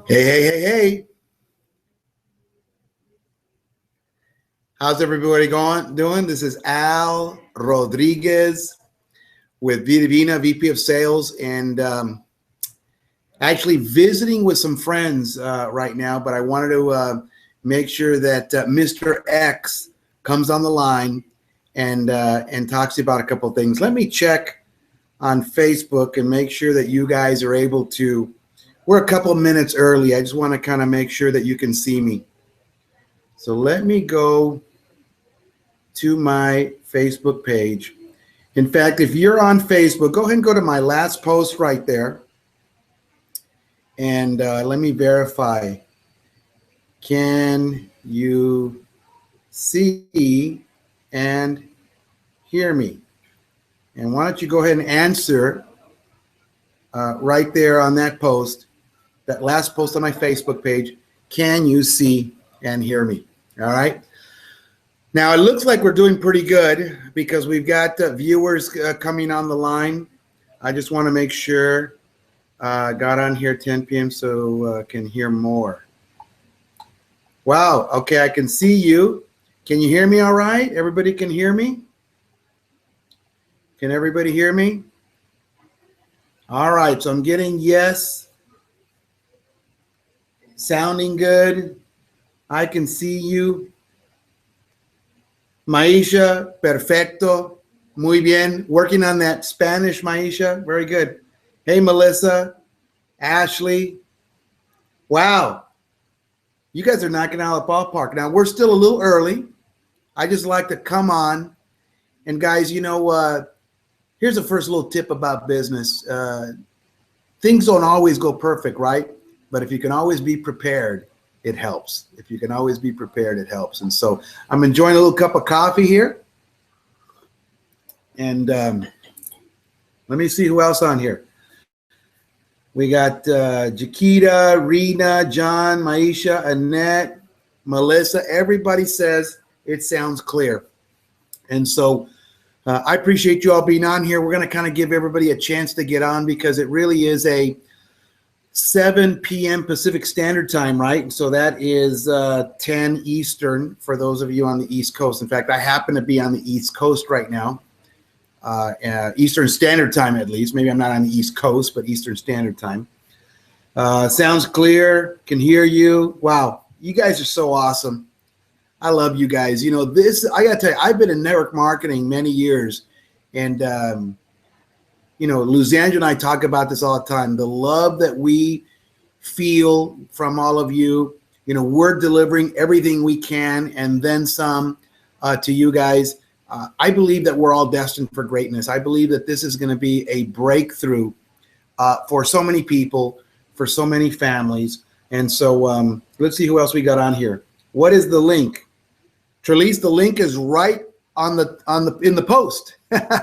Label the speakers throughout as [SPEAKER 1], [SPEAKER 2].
[SPEAKER 1] Hey, hey, hey, hey. How's everybody doing? This is Al Rodriguez with Vida Divina, VP of Sales, and actually visiting with some friends right now, but I wanted to make sure that Mr. X comes on the line and talks about a couple of things. Let me check on Facebook and make sure that you guys are able to. We're a couple of minutes early. I just want to kind of make sure that you can see me. So let me go to my Facebook page. In fact, if you're on Facebook, go ahead and go to my last post right there. And let me verify. Can you see and hear me? And why don't you go ahead and answer right there on that post, that last post on my Facebook page. Can you see and hear me? All right. Now, it looks like we're doing pretty good because we've got viewers coming on the line. I just want to make sure got on here 10 p.m. so can hear more. Wow. Okay, I can see you. Can you hear me all right? Everybody can hear me? Can everybody hear me? All right, so I'm getting yes. Sounding good. I can see you. Maisha, perfecto. Muy bien. Working on that Spanish, Maisha. Very good. Hey, Melissa, Ashley. Wow. You guys are knocking out of the ballpark. Now, we're still a little early. I just like to come on. And guys, you know, here's the first little tip about business. Things don't always go perfect, right? But if you can always be prepared, it helps. If you can always be prepared, it helps. And so I'm enjoying a little cup of coffee here. And let me see who else on here. We got Jaquita, Rena, John, Maisha, Annette, Melissa. Everybody says it sounds clear. And so I appreciate you all being on here. We're going to kind of give everybody a chance to get on because it really is a 7 p.m. Pacific Standard Time, right? So that is 10 Eastern for those of you on the East Coast. In fact, I happen to be on the East Coast right now, Eastern Standard Time at least. Maybe I'm not on the East Coast, but Eastern Standard Time. Sounds clear, can hear you. Wow, you guys are so awesome. I love you guys. You know, this, I got to tell you, I've been in network marketing many years, and you know, Luzandra and I talk about this all the time. The love that we feel from all of you, you know, we're delivering everything we can and then some to you guys. I believe that we're all destined for greatness. I believe that this is going to be a breakthrough for so many people, for so many families. And so let's see who else we got on here. What is the link? Trelise, the link is right in the post.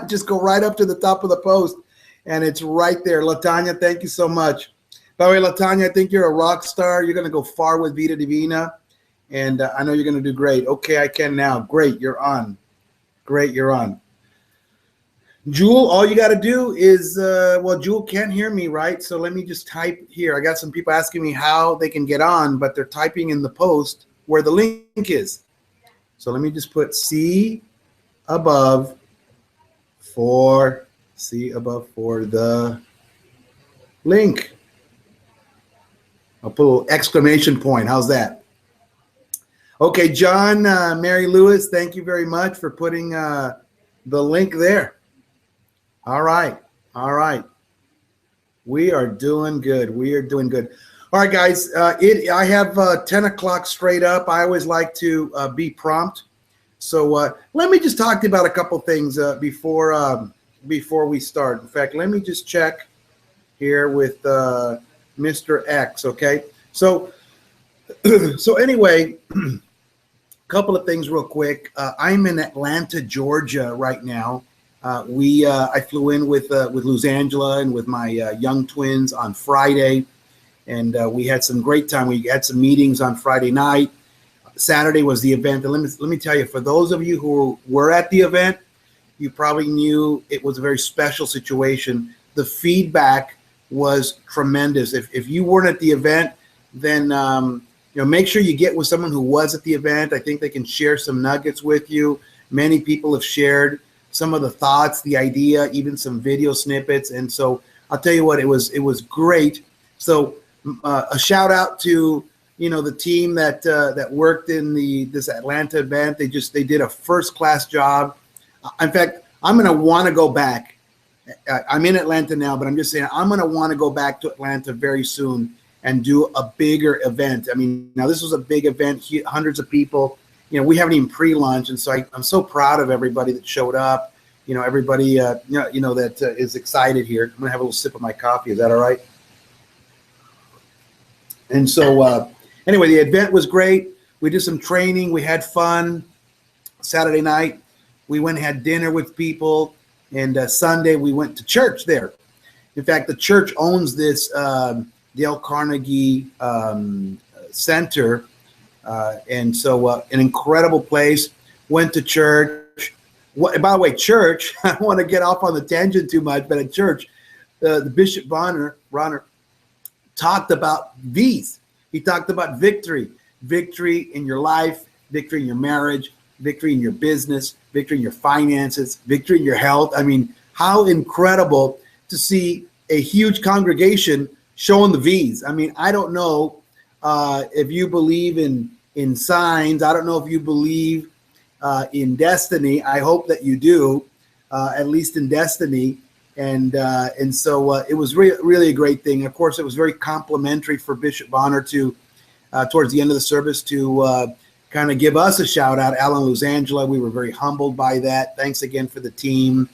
[SPEAKER 1] Just go right up to the top of the post and it's right there. Latanya, thank you so much. By the way, Latanya, I think you're a rock star. You're going to go far with Vida Divina, and I know you're going to do great. Okay, I can now. Great, you're on. Great, you're on. Jewel, all you got to do is, well, Jewel can't hear me, right? So let me just type here. I got some people asking me how they can get on, but they're typing in the post where the link is. So let me just put C above for the link. I'll put a little exclamation point. How's that? Okay, John, Mary Lewis, thank you very much for putting the link there. All right. All right. We are doing good. We are doing good. All right, guys. I have 10 o'clock straight up. I always like to be prompt. So let me just talk to you about a couple things before we start. In fact, let me just check here with Mr. X, okay? So anyway, a couple of things real quick. I'm in Atlanta, Georgia right now. I flew in with Luzangela and with my young twins on Friday, and we had some great time. We had some meetings on Friday night. Saturday was the event. And let me tell you, for those of you who were at the event, you probably knew it was a very special situation. The feedback was tremendous. If you weren't at the event, then make sure you get with someone who was at the event. I think they can share some nuggets with you. Many people have shared some of the thoughts, the idea, even some video snippets. And so I'll tell you what, it was great. So a shout out to the team that worked in this Atlanta event. They did a first class job. In fact, I'm going to want to go back. I'm in Atlanta now, but I'm just saying I'm going to want to go back to Atlanta very soon and do a bigger event. I mean, now this was a big event, hundreds of people. We haven't even pre-lunch, and so I'm so proud of everybody that showed up. Everybody that is excited here. I'm gonna have a little sip of my coffee. Is that all right? And so anyway, the event was great. We did some training. We had fun. Saturday night, we went and had dinner with people, and Sunday we went to church there. In fact, the church owns this Dale Carnegie Center. And so an incredible place. Went to church. By the way, church, I don't want to get off on the tangent too much, but at church, the Bishop Bonner talked about V's. He talked about victory in your life, victory in your marriage, victory in your business, victory in your finances, victory in your health. I mean, how incredible to see a huge congregation showing the V's. I mean, I don't know if you believe in signs. I don't know if you believe in destiny. I hope that you do, at least in destiny. And so it was really a great thing. Of course, it was very complimentary for Bishop Bonner to, towards the end of the service, to kind of give us a shout out, Alan Luzangela. We were very humbled by that. Thanks again for the team.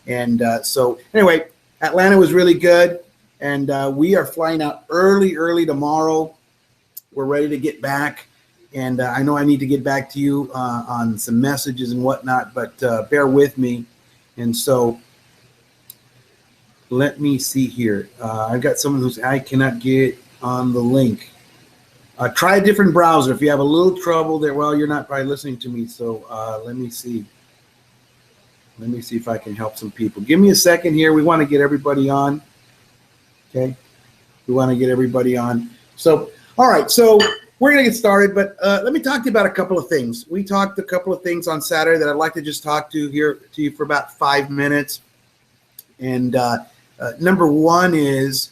[SPEAKER 1] And so anyway, Atlanta was really good. And we are flying out early tomorrow. We're ready to get back. And I know I need to get back to you on some messages and whatnot, but bear with me. And so let me see here. I've got someone who's, I cannot get on the link. Try a different browser. If you have a little trouble there, well, you're not probably listening to me. So let me see. Let me see if I can help some people. Give me a second here. We want to get everybody on. Okay. We want to get everybody on. So, all right. So we're going to get started, but let me talk to you about a couple of things. We talked a couple of things on Saturday that I'd like to just talk to you for about 5 minutes. And number one is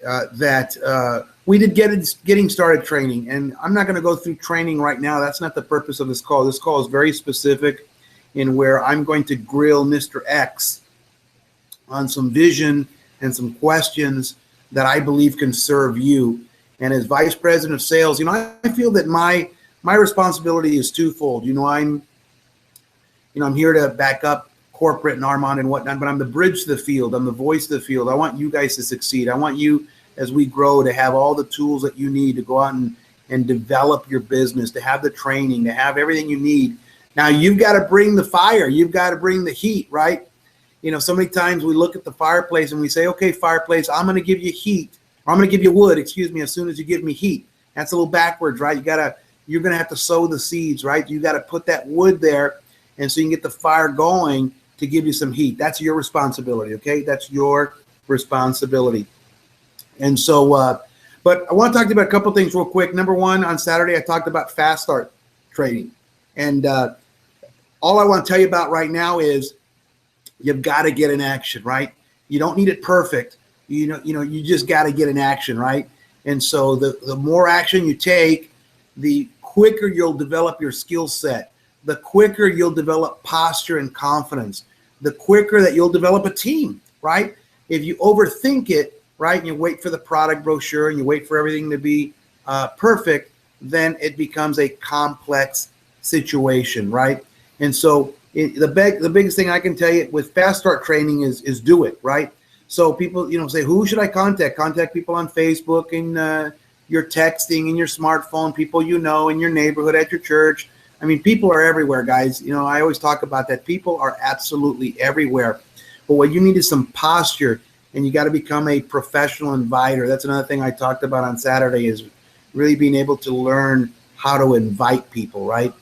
[SPEAKER 1] that we did getting started training, and I'm not going to go through training right now. That's not the purpose of this call. This call is very specific in where I'm going to grill Mr. X on some vision and some questions that I believe can serve you. And as vice president of sales, I feel that my responsibility is twofold. I'm here to back up corporate and Armand and whatnot, but I'm the bridge to the field. I'm the voice of the field. I want you guys to succeed. I want you, as we grow, to have all the tools that you need to go out and develop your business, to have the training, to have everything you need. Now, you've got to bring the fire. You've got to bring the heat, right? So many times we look at the fireplace and we say, okay, fireplace, I'm going to give you heat. Or I'm going to give you wood, as soon as you give me heat. That's a little backwards, right? You're going to have to sow the seeds, right? You got to put that wood there, and so you can get the fire going to give you some heat. That's your responsibility, okay? That's your responsibility. And so, but I want to talk to you about a couple of things real quick. Number one, on Saturday, I talked about fast start trading. And all I want to tell you about right now is you've got to get in action, right? You don't need it perfect. You just got to get in action, right? And so the more action you take, the quicker you'll develop your skill set, the quicker you'll develop posture and confidence, the quicker that you'll develop a team, right? If you overthink it, right, and you wait for the product brochure and you wait for everything to be perfect, then it becomes a complex situation, right? And so the biggest thing I can tell you with fast start training is do it, right? So people, say, who should I contact? Contact people on Facebook and your texting and your smartphone, people in your neighborhood, at your church. I mean, people are everywhere, guys. I always talk about that. People are absolutely everywhere. But what you need is some posture, and you got to become a professional inviter. That's another thing I talked about on Saturday, is really being able to learn how to invite people, right?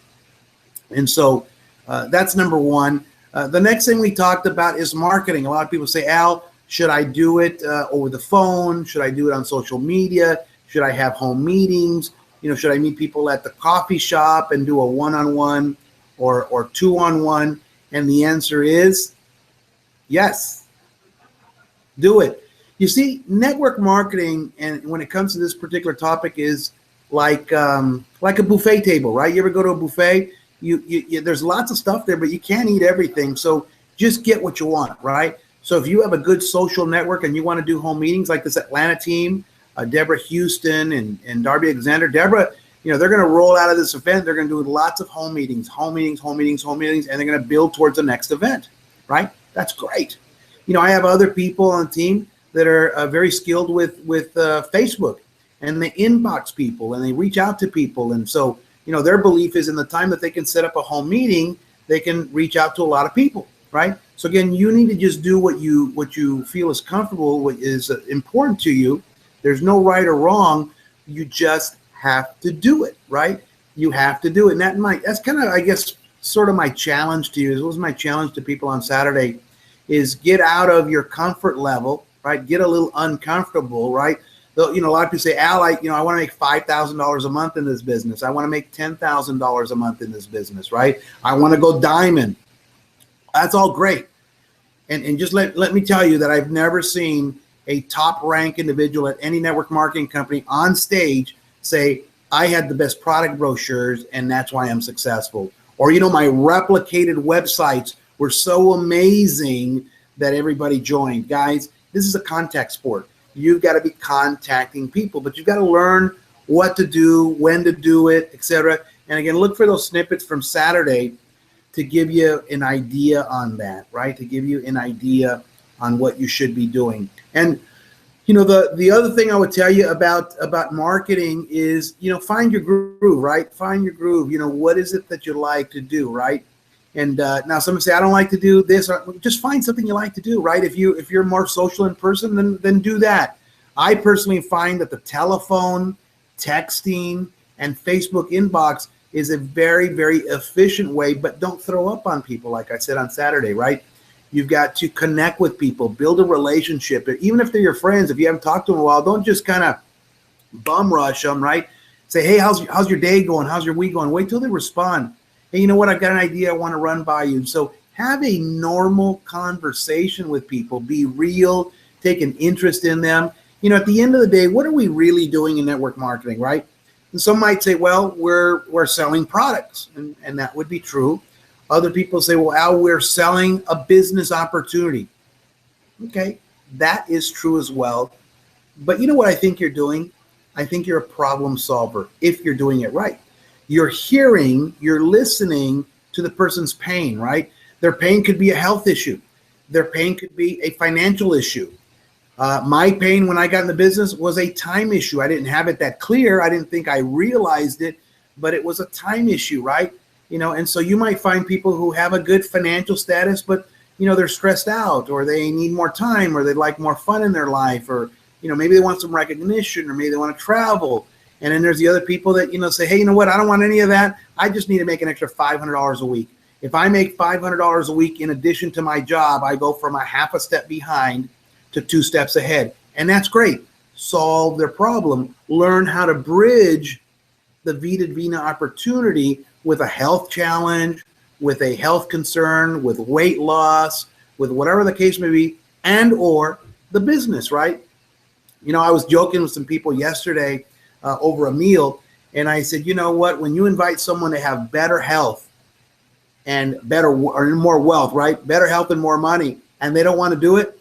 [SPEAKER 1] And so that's number one. The next thing we talked about is marketing. A lot of people say, Al, should I do it over the phone? Should I do it on social media? Should I have home meetings? Should I meet people at the coffee shop and do a one-on-one or two-on-one? And the answer is yes, do it. You see, network marketing, and when it comes to this particular topic, is like a buffet table, right? You ever go to a buffet? You there's lots of stuff there, but you can't eat everything. So just get what you want, right? So if you have a good social network and you want to do home meetings like this Atlanta team, Deborah Houston and Darby Alexander, Deborah, they're going to roll out of this event. They're going to do lots of home meetings, and they're going to build towards the next event, right? That's great. I have other people on the team that are very skilled with Facebook, and they inbox people and they reach out to people. And so, their belief is in the time that they can set up a home meeting, they can reach out to a lot of people, right? So again, you need to just do what you feel is comfortable, what is important to you. There's no right or wrong. You just have to do it, right? You have to do it. And that's kind of, I guess, sort of my challenge to you. It was my challenge to people on Saturday, is get out of your comfort level, right? Get a little uncomfortable, right? A lot of people say, Al, I want to make $5,000 a month in this business. I want to make $10,000 a month in this business, right? I want to go diamond. That's all great. And just let me tell you that I've never seen a top rank individual at any network marketing company on stage say, I had the best product brochures and that's why I'm successful. Or, my replicated websites were so amazing that everybody joined. Guys, this is a contact sport. You've got to be contacting people, but you've got to learn what to do, when to do it, etc. And again, look for those snippets from Saturday to give you an idea on that, right? To give you an idea on what you should be doing. And the other thing I would tell you about marketing is, find your groove, right? Find your groove. What is it that you like to do, right? And now some say, I don't like to do this. Just find something you like to do, right? If you're more social in person, then do that. I personally find that the telephone, texting, and Facebook inbox is a very, very efficient way, but don't throw up on people, like I said on Saturday, right? You've got to connect with people, build a relationship. Even if they're your friends, if you haven't talked to them in a while, don't just kind of bum rush them, right? Say, hey, how's your day going? How's your week going? Wait till they respond. Hey, you know what? I've got an idea I want to run by you. So have a normal conversation with people. Be real. Take an interest in them. At the end of the day, what are we really doing in network marketing, right? And some might say, well, we're selling products, and that would be true. Other people say, well, Al, we're selling a business opportunity. Okay, that is true as well. But you know what I think you're doing? I think you're a problem solver if you're doing it right. You're listening to the person's pain, right? Their pain could be a health issue. Their pain could be a financial issue. My pain when I got in the business was a time issue. I didn't have it that clear. I didn't think I realized it, but it was a time issue, right? And so you might find people who have a good financial status, but, they're stressed out, or they need more time, or they'd like more fun in their life, or, maybe they want some recognition, or maybe they want to travel. And then there's the other people that, say, hey, you know what? I don't want any of that. I just need to make an extra $500 a week. If I make $500 a week in addition to my job, I go from a half a step behind to 2 steps ahead. And that's great. Solve their problem. Learn how to bridge the Vida Divina opportunity with a health challenge, with a health concern, with weight loss, with whatever the case may be, and or the business, right? I was joking with some people yesterday over a meal, and I said, you know what? When you invite someone to have better health and better or more wealth, right? Better health and more money, and they don't want to do it,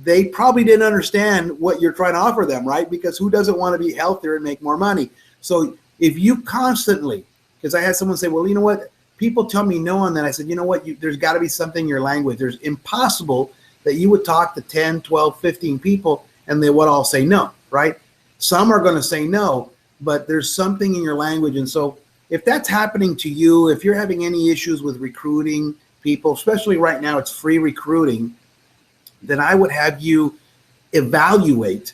[SPEAKER 1] they probably didn't understand what you're trying to offer them, right? Because who doesn't want to be healthier and make more money? So if you constantly, because I had someone say, well, you know what? People tell me no on that. I said, you know what? There's got to be something in your language. There's impossible that you would talk to 10, 12, 15 people and they would all say no, right? Some are going to say no, but there's something in your language. And so if that's happening to you, if you're having any issues with recruiting people, especially right now, it's free recruiting, then I would have you evaluate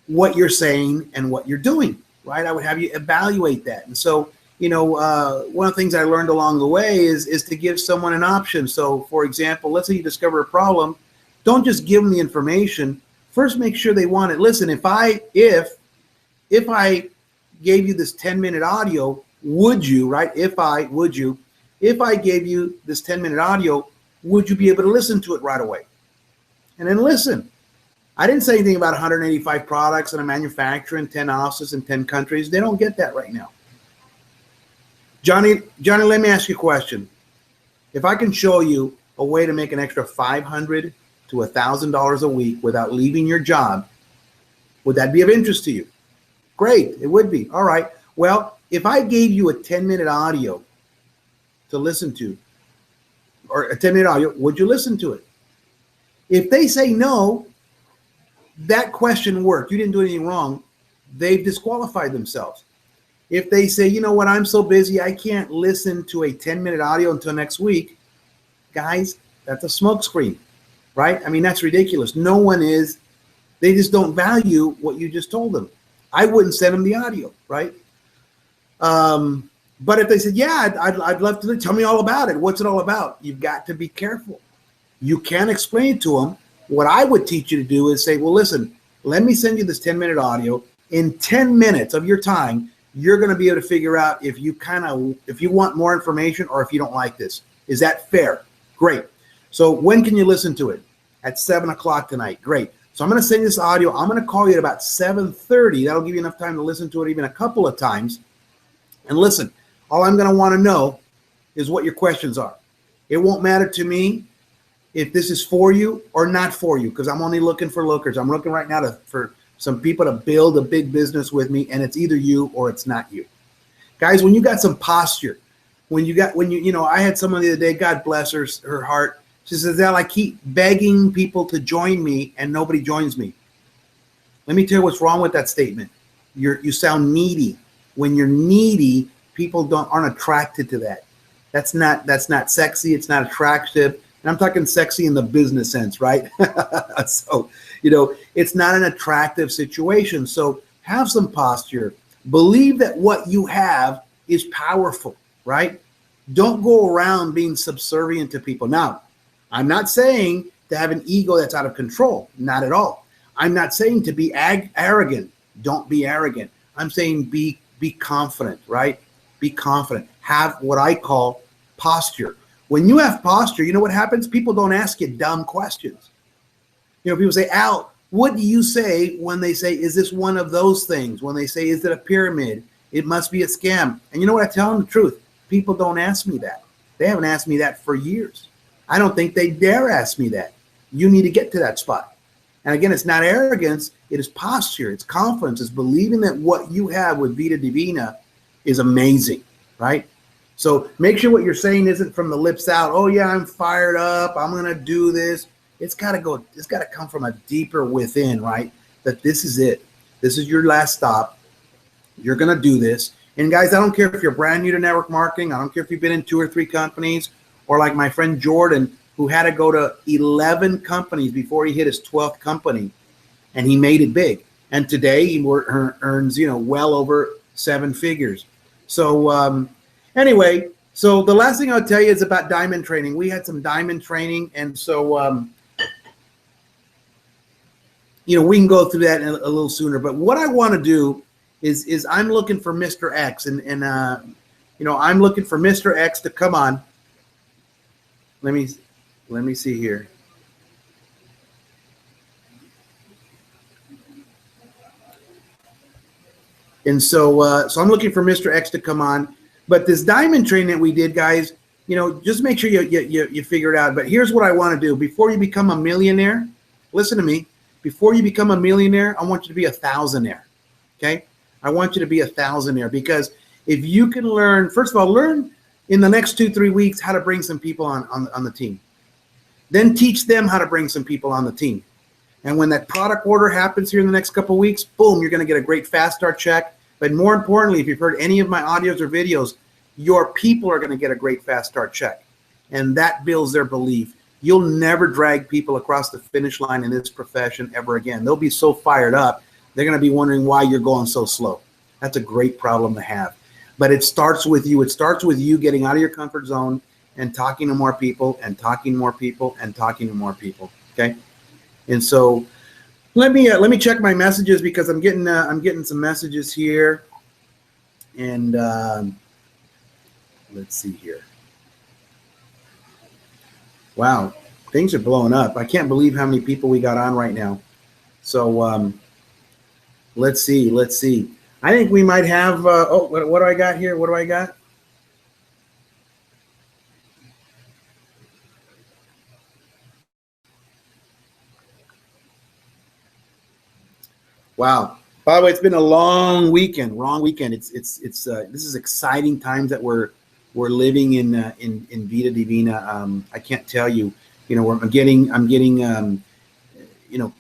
[SPEAKER 1] what you're saying and what you're doing, right? I would have you evaluate that. And so, one of the things I learned along the way is to give someone an option. So, for example, let's say you discover a problem. Don't just give them the information. first make sure they want it. Listen, if I gave you this 10-minute audio, would you, right? If I gave you this 10-minute audio, would you be able to listen to it right away? And then listen. I didn't say anything about 185 products and a manufacturer in 10 offices in 10 countries. They don't get that right now. Johnny, let me ask you a question. If I can show you a way to make an extra $500 to $1,000 a week without leaving your job, would that be of interest to you? Great, it would be. All right. Well, if I gave you a 10-minute audio to listen to, or a 10-minute audio, would you listen to it? If they say no, that question worked. You didn't do anything wrong. They've disqualified themselves. If they say, you know what, I'm so busy, I can't listen to a 10-minute audio until next week, guys, that's a smokescreen, right? I mean, that's ridiculous. No one is. They just don't value what you just told them. I wouldn't send them the audio, right? But if they said, yeah, I'd love to tell me all about it. What's it all about? You've got to be careful. You can't explain to them. What I would teach you to do is say, well, listen, let me send you this 10-minute audio. In 10 minutes of your time, you're going to be able to figure out if you want more information or if you don't like this. Is that fair? Great. So when can you listen to it? At 7 o'clock tonight. Great. So I'm going to send you this audio. I'm going to call you at about 7:30. That'll give you enough time to listen to it even a couple of times. And listen, all I'm going to want to know is what your questions are. It won't matter to me if this is for you or not for you, because I'm only looking for lookers. I'm looking right now for some people to build a big business with me, and it's either you or it's not you. Guys, when you got some posture, I had someone the other day, God bless her heart. She says, I keep begging people to join me and nobody joins me. Let me tell you what's wrong with that statement. You sound needy. When you're needy, people aren't attracted to that. That's not sexy. It's not attractive. And I'm talking sexy in the business sense, right? So, it's not an attractive situation. So have some posture. Believe that what you have is powerful, right? Don't go around being subservient to people. Now, I'm not saying to have an ego that's out of control. Not at all. I'm not saying to be arrogant. Don't be arrogant. I'm saying be confident, right? Be confident. Have what I call posture. When you have posture, you know what happens? People don't ask you dumb questions. People say, Al, what do you say when they say, is this one of those things? When they say, is it a pyramid? It must be a scam. And you know what? I tell them the truth. People don't ask me that. They haven't asked me that for years. I don't think they dare ask me that. You need to get to that spot. And again, it's not arrogance. It is posture. It's confidence. It's believing that what you have with Vida Divina is amazing, right? So make sure what you're saying isn't from the lips out. Oh yeah, I'm fired up. I'm going to do this. It's got to come from a deeper within, right? That this is it. This is your last stop. You're going to do this. And guys, I don't care if you're brand new to network marketing. I don't care if you've been in 2 or 3 companies, or like my friend Jordan, who had to go to 11 companies before he hit his 12th company, and he made it big. And today he earns, well over 7 figures. So anyway, so the last thing I'll tell you is about diamond training. We had some diamond training, and so we can go through that a little sooner. But what I want to do is I'm looking for Mr. X, and I'm looking for Mr. X to come on. Let me see here. And so I'm looking for Mr. X to come on. But this diamond training that we did, guys, just make sure you figure it out. But here's what I want to do. Before you become a millionaire, listen to me. Before you become a millionaire, I want you to be a thousandaire. Okay? I want you to be a thousandaire, because if you can learn, first of all, learn in the next 2-3 weeks how to bring some people on the team. Then teach them how to bring some people on the team. And when that product order happens here in the next couple of weeks, boom, you're going to get a great fast start check. But more importantly, if you've heard any of my audios or videos, your people are going to get a great fast start check. And that builds their belief. You'll never drag people across the finish line in this profession ever again. They'll be so fired up, they're going to be wondering why you're going so slow. That's a great problem to have. But it starts with you. It starts with you getting out of your comfort zone and talking to more people and talking to more people and talking to more people. Okay? And so Let me check my messages because I'm getting some messages here, and let's see here. Wow, things are blowing up. I can't believe how many people we got on right now. So let's see. I think we might have. What do I got here? What do I got? Wow. By the way, it's been a long weekend. It's this is exciting times that we're living in Vida Divina. I can't tell you. I'm getting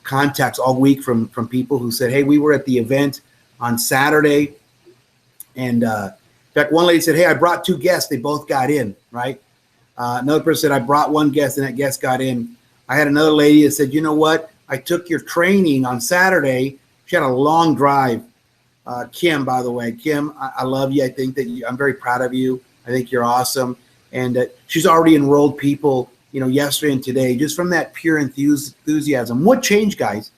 [SPEAKER 1] contacts all week from people who said, "Hey, we were at the event on Saturday," and in fact, one lady said, "Hey, I brought 2 guests. They both got in." Right. Another person said, "I brought 1 guest, and that guest got in." I had another lady that said, "You know what? I took your training on Saturday." She had a long drive. Kim, by the way, Kim, I love you. I think that I'm very proud of you. I think you're awesome. And she's already enrolled people, yesterday and today, just from that pure enthusiasm. What changed, guys?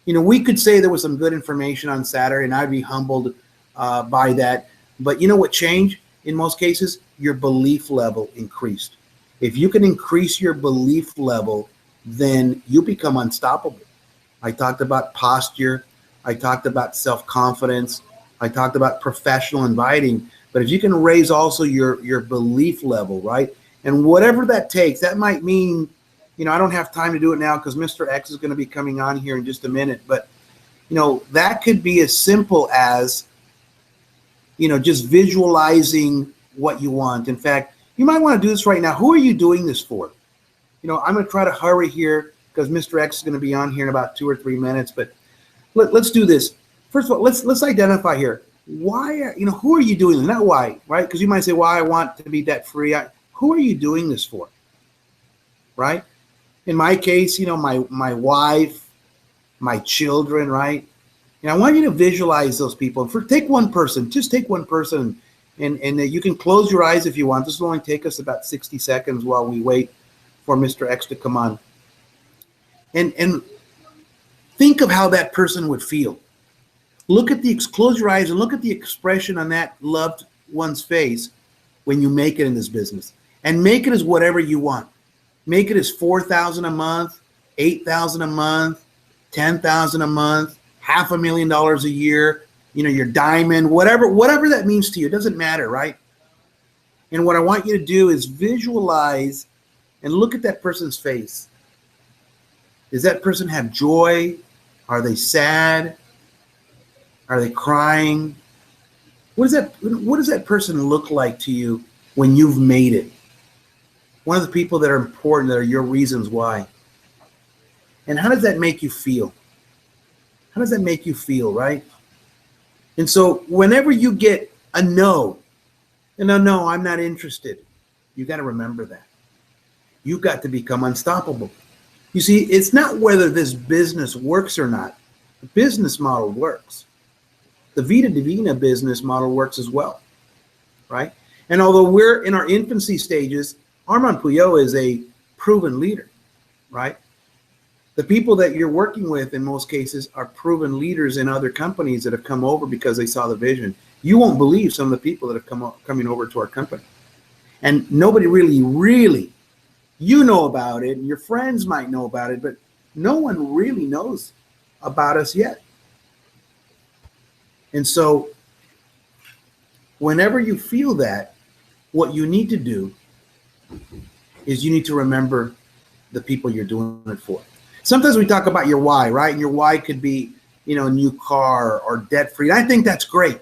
[SPEAKER 1] We could say there was some good information on Saturday, and I'd be humbled by that. But you know what changed? In most cases, your belief level increased. If you can increase your belief level, then you become unstoppable. I talked about posture. I talked about self-confidence. I talked about professional inviting. But if you can raise also your belief level, right? And whatever that takes, that might mean, I don't have time to do it now because Mr. X is going to be coming on here in just a minute. But, that could be as simple as, just visualizing what you want. In fact, you might want to do this right now. Who are you doing this for? I'm going to try to hurry here because Mr. X is going to be on here in about 2 or 3 minutes. But let's do this. First of all, let's identify here. Why, who are you doing this? Not why, right? Because you might say, well, I want to be debt free. Who are you doing this for? Right? In my case, my wife, my children, right? I want you to visualize those people. Take one person, just take one person, and you can close your eyes if you want. This will only take us about 60 seconds while we wait for Mr. X to come on. And think of how that person would feel. Close your eyes and look at the expression on that loved one's face when you make it in this business. And make it as whatever you want. Make it as $4,000 a month, $8,000 a month, $10,000 a month, $500,000 a year, your diamond, whatever that means to you. It doesn't matter, right? And what I want you to do is visualize and look at that person's face. Does that person have joy? Are they sad? Are they crying? What does that person look like to you when you've made it? One of the people that are important, that are your reasons why. And how does that make you feel? How does that make you feel, right? And so whenever you get a no, no, I'm not interested, you got to remember that. You've got to become unstoppable. You see, it's not whether this business works or not. The business model works. The Vida Divina business model works as well, right? And although we're in our infancy stages, Armand Puyol is a proven leader, right? The people that you're working with in most cases are proven leaders in other companies that have come over because they saw the vision. You won't believe some of the people that have coming over to our company. And nobody really, you know about it, and your friends might know about it, but no one really knows about us yet. And so whenever you feel that, what you need to do is you need to remember the people you're doing it for. Sometimes we talk about your why, right? And your why could be, a new car or debt free. I think that's great,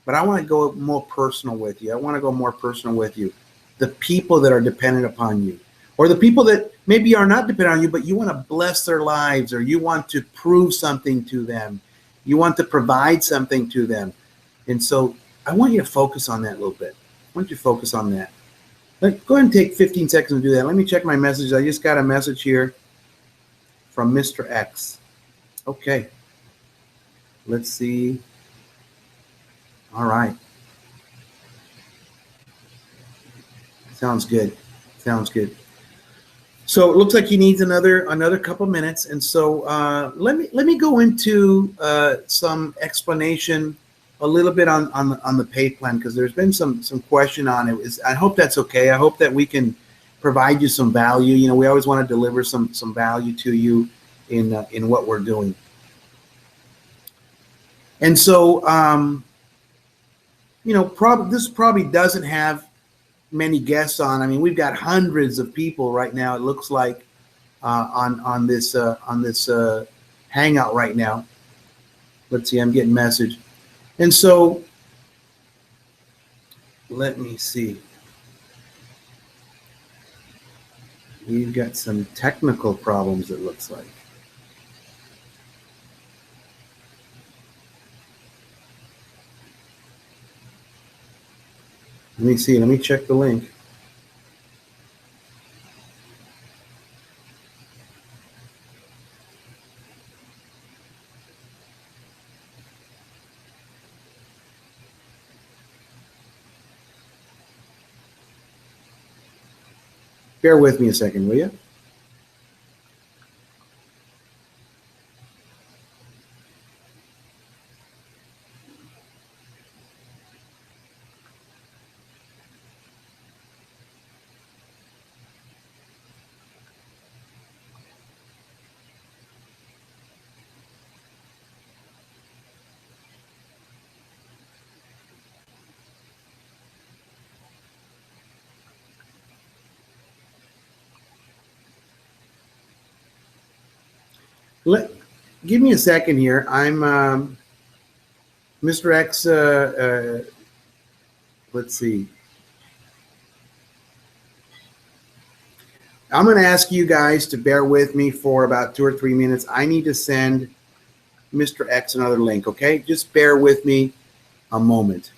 [SPEAKER 1] but I want to go more personal with you. The people that are dependent upon you, or the people that maybe are not dependent on you, but you want to bless their lives, or you want to prove something to them. You want to provide something to them. And so I want you to focus on that a little bit. I want you to focus on that. Go ahead and take 15 seconds to do that. Let me check my messages. I just got a message here from Mr. X. Okay. Let's see. All right. Sounds good. So it looks like he needs another couple minutes, and so let me go into some explanation a little bit on the pay plan, because there's been some question on it. I hope that's okay. I hope that we can provide you some value. You know, we always want to deliver some value to you in what we're doing. And so you know, this probably doesn't have many guests on. I mean, we've got hundreds of people right now, it looks like, on this hangout right now. Let's see, I'm getting message. And so let me see. We've got some technical problems, it looks like. Let me see. Let me check the link. Bear with me a second, will you? Give me a second here. I'm Mr. X. Let's see. I'm going to ask you guys to bear with me for about 2 or 3 minutes. I need to send Mr. X another link, okay? Just bear with me a moment.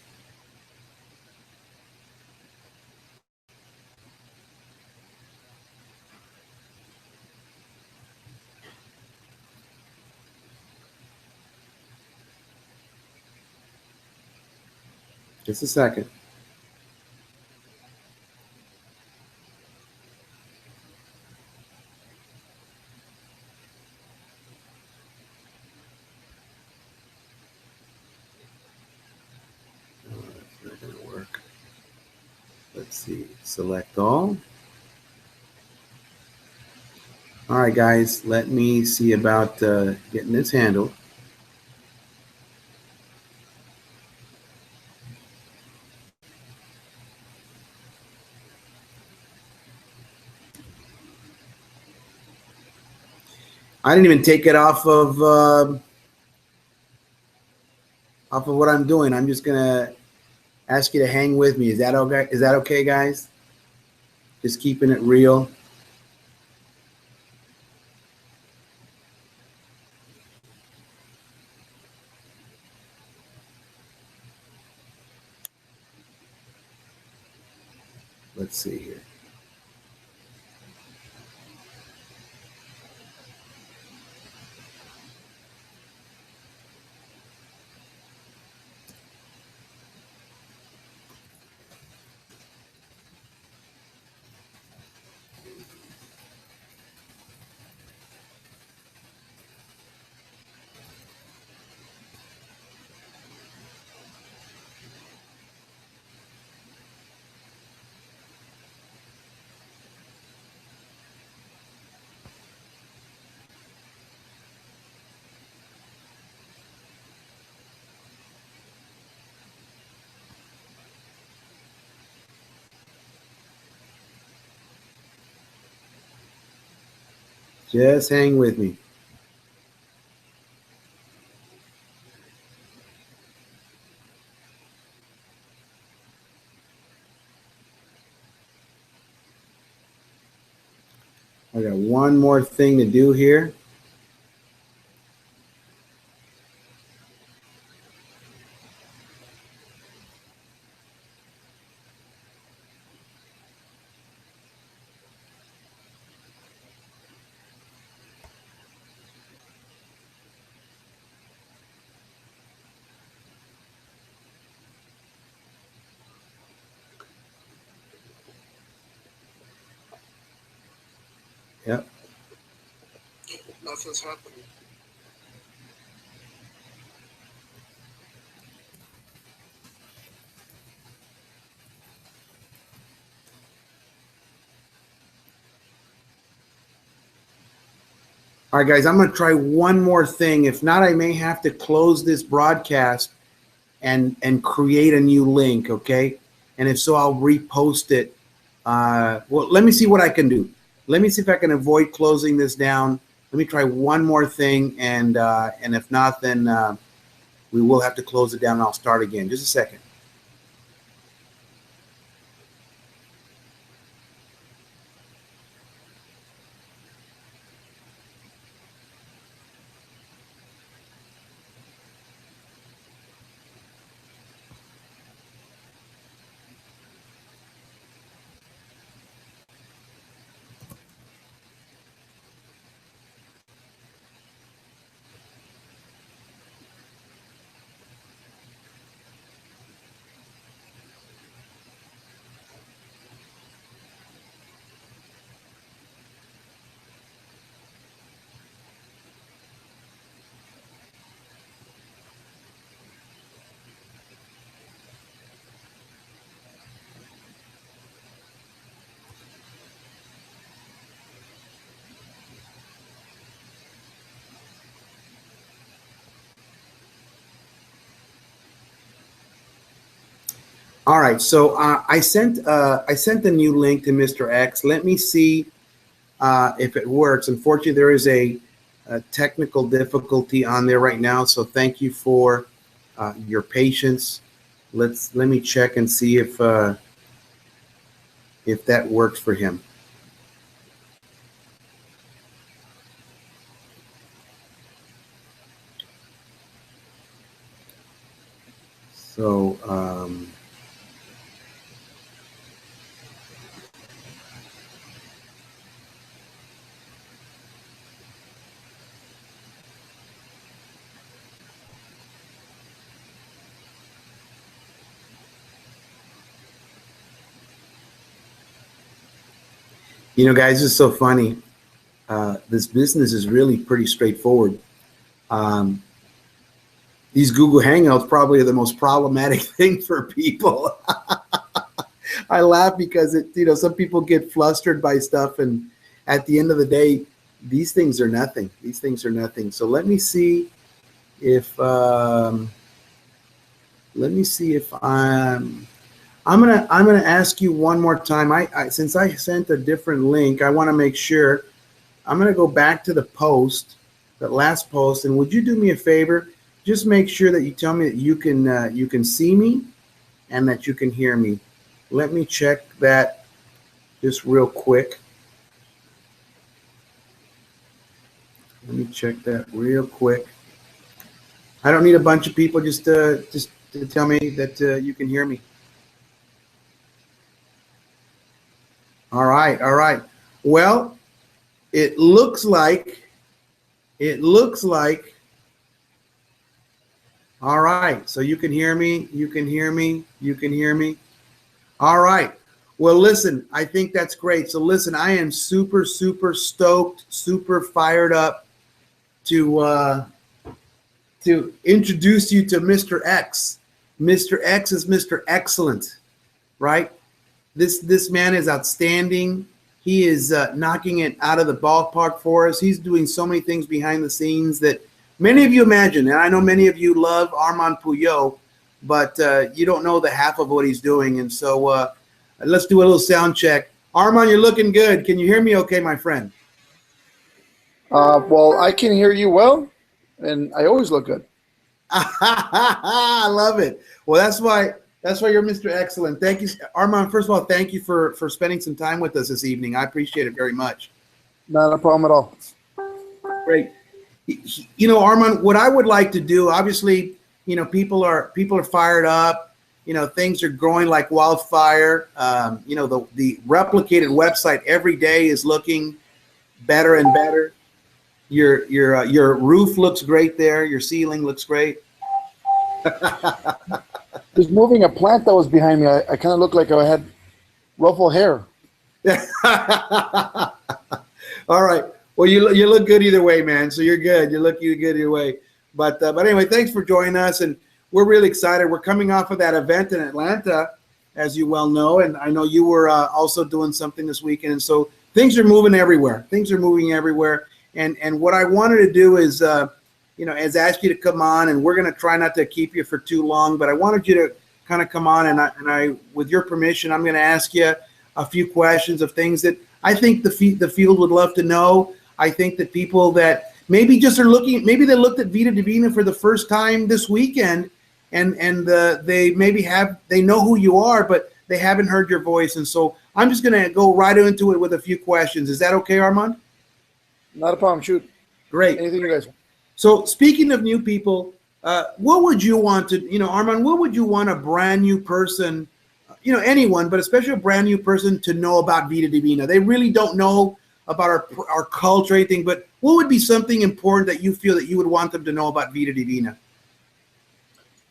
[SPEAKER 1] Just a second. Oh, that's not going to work. Let's see. Select all. All right, guys. Let me see about getting this handled. I didn't even take it off of what I'm doing. I'm just gonna ask you to hang with me. Is that okay? Is that okay, guys? Just keeping it real. Let's see here. Just hang with me. I got one more thing to do here. Yep.
[SPEAKER 2] Nothing's happening.
[SPEAKER 1] All right, guys, I'm going to try one more thing. If not, I may have to close this broadcast and create a new link, okay? And if so, I'll repost it. Well, let me see what I can do. Let me see if I can avoid closing this down. Let me try one more thing, and if not, then we will have to close it down, and I'll start again. Just a second. All right, so I sent a new link to Mr. X. Let me see if it works. Unfortunately, there is a technical difficulty on there right now, so thank you for your patience. Let me check and see if that works for him. So you know, guys, this is so funny. This business is really pretty straightforward. These Google Hangouts probably are the most problematic thing for people. I laugh because some people get flustered by stuff, and at the end of the day, these things are nothing. These things are nothing. So let me see if I'm gonna ask you one more time. Since I sent a different link, I want to make sure. I'm gonna go back to the post, that last post, and would you do me a favor? Just make sure that you tell me that you can see me and that you can hear me. Let me check that just real quick. Let me check that real quick. I don't need a bunch of people, just to tell me that you can hear me. All right, all right. Well, it looks like. All right, so you can hear me, you can hear me, you can hear me. All right. Well, listen, I think that's great. So listen, I am super, super stoked, super fired up to introduce you to Mr. X. Mr. X is Mr. Excellent, right? This man is outstanding. He is knocking it out of the ballpark for us. He's doing so many things behind the scenes that many of you imagine, and I know many of you love Armand Puyol, but you don't know the half of what he's doing. And so let's do a little sound check. Armand, you're looking good. Can you hear me okay, my friend?
[SPEAKER 2] Well, I can hear you well, and I always look good.
[SPEAKER 1] I love it. Well, that's why you're Mr. Excellent. Thank you, Armand. First of all, thank you for spending some time with us this evening. I appreciate it very much.
[SPEAKER 2] Not a problem at all.
[SPEAKER 1] Great. You know, Armand, what I would like to do, obviously, people are fired up. Things are growing like wildfire. The replicated website every day is looking better and better. Your roof looks great there. Your ceiling looks great.
[SPEAKER 2] Just moving a plant that was behind me, I kind of looked like I had ruffled hair.
[SPEAKER 1] All right. Well, you look good either way, man. So you're good. You look good either way. But anyway, thanks for joining us, and we're really excited. We're coming off of that event in Atlanta, as you well know, and I know you were also doing something this weekend. And so things are moving everywhere. Things are moving everywhere. And what I wanted to do is, is ask you to come on, and we're going to try not to keep you for too long. But I wanted you to kind of come on, and I, with your permission, I'm going to ask you a few questions of things that I think the field would love to know. I think that people that maybe just are looking, maybe they looked at Vida Divina for the first time this weekend, and they maybe they know who you are, but they haven't heard your voice. And so I'm just going to go right into it with a few questions. Is that okay, Armand?
[SPEAKER 2] Not a problem. Shoot.
[SPEAKER 1] Great.
[SPEAKER 2] Anything you guys want.
[SPEAKER 1] So speaking of new people, what would you want to, Armand, what would you want a brand new person, anyone, but especially a brand new person to know about Vida Divina? They really don't know about our culture or anything, but what would be something important that you feel that you would want them to know about Vida Divina?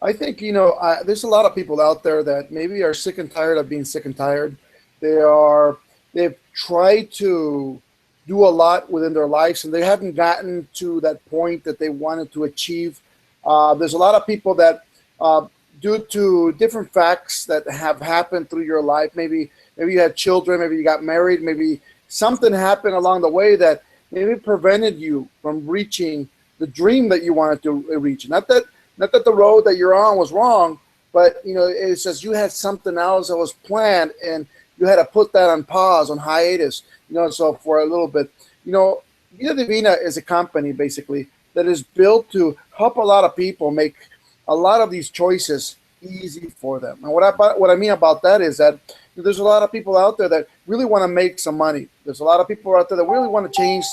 [SPEAKER 2] I think, there's a lot of people out there that maybe are sick and tired of being sick and tired. They've tried to do a lot within their lives, and they haven't gotten to that point that they wanted to achieve. There's a lot of people that, due to different facts that have happened through your life, maybe you had children, maybe you got married, maybe something happened along the way that maybe prevented you from reaching the dream that you wanted to reach. Not that the road that you're on was wrong, but it's just you had something else that was planned, and you had to put that on pause, on hiatus. So for a little bit, Vida Divina is a company basically that is built to help a lot of people make a lot of these choices easy for them. And what I mean about that is that there's a lot of people out there that really want to make some money. There's a lot of people out there that really want to change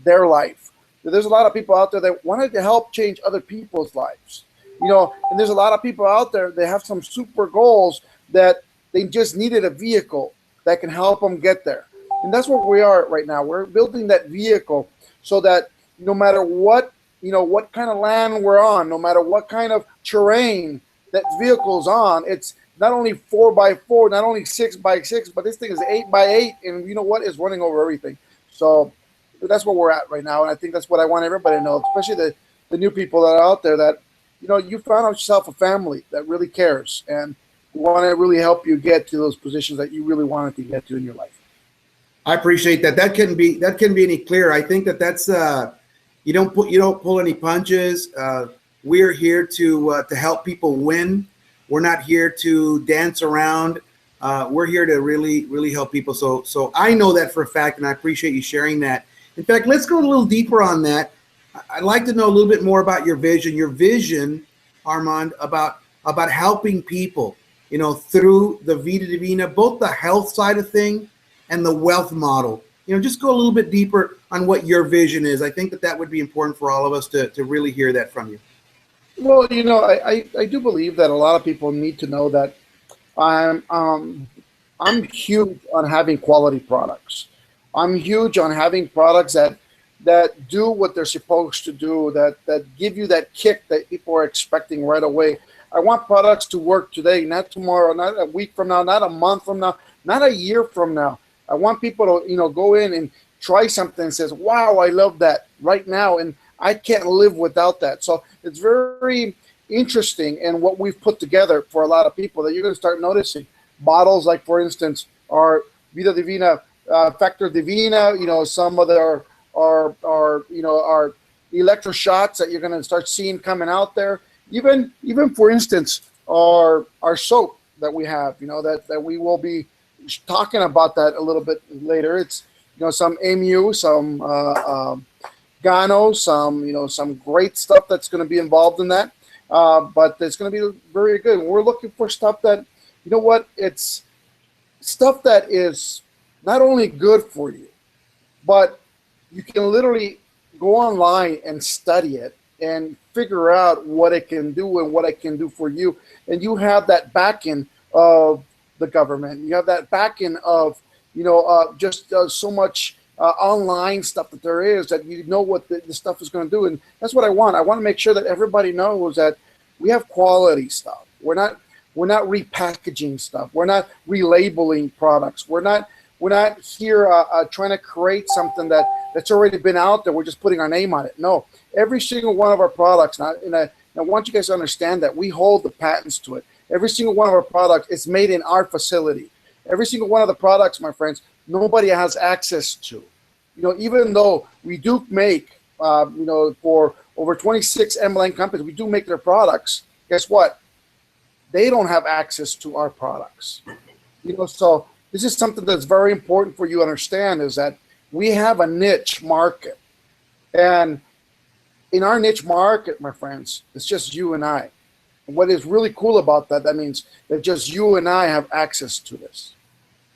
[SPEAKER 2] their life. There's a lot of people out there that wanted to help change other people's lives. And there's a lot of people out there that have some super goals that they just needed a vehicle that can help them get there. And that's what we are right now. We're building that vehicle so that no matter what kind of land we're on, no matter what kind of terrain that vehicle's on, it's not only 4x4, not only 6x6, but this thing is 8x8, and you know what, is running over everything. So that's where we're at right now, and I think that's what I want everybody to know, especially the new people that are out there, that you found out yourself a family that really cares, and want to really help you get to those positions that you really wanted to get to in your life.
[SPEAKER 1] I appreciate that. That couldn't be any clearer. I think that's you don't pull any punches. We're here to help people win. We're not here to dance around. We're here to really help people. So I know that for a fact, and I appreciate you sharing that. In fact, let's go a little deeper on that. I'd like to know a little bit more about your vision. Your vision, Armand, about helping people, through the Vida Divina, both the health side of thing and the wealth model. Just go a little bit deeper on what your vision is. I think that would be important for all of us to really hear that from you.
[SPEAKER 2] Well, I do believe that a lot of people need to know that I'm huge on having quality products. I'm huge on having products that do what they're supposed to do, that give you that kick that people are expecting right away. I want products to work today, not tomorrow, not a week from now, not a month from now, not a year from now. I want people to, go in and try something and says, wow, I love that right now, and I can't live without that. So it's very interesting in what we've put together for a lot of people that you're going to start noticing. Bottles like, for instance, our Vida Divina, Factor Divina, some of our electro shots that you're going to start seeing coming out there. Even for instance, our soap that we have, that we will be talking about that a little bit later. It's some Emu, some Gano, some great stuff that's going to be involved in that. But it's going to be very good. We're looking for stuff that, it's stuff that is not only good for you, but you can literally go online and study it and figure out what it can do and what it can do for you. And you have that backing of the government. You have that backing of, just so much online stuff that there is, that what the stuff is going to do. And that's what I want. I want to make sure that everybody knows that we have quality stuff. We're not repackaging stuff. We're not relabeling products. We're We're not here trying to create something that's already been out there. We're just putting our name on it. No, every single one of our products. Now, I want you guys to understand that we hold the patents to it. Every single one of our products is made in our facility. Every single one of the products, my friends, nobody has access to. Even though we do make, for over 26 MLN companies, we do make their products. Guess what? They don't have access to our products. So this is something that's very important for you to understand, is that we have a niche market. And in our niche market, my friends, it's just you and I. And what is really cool about that, that means that just you and I have access to this.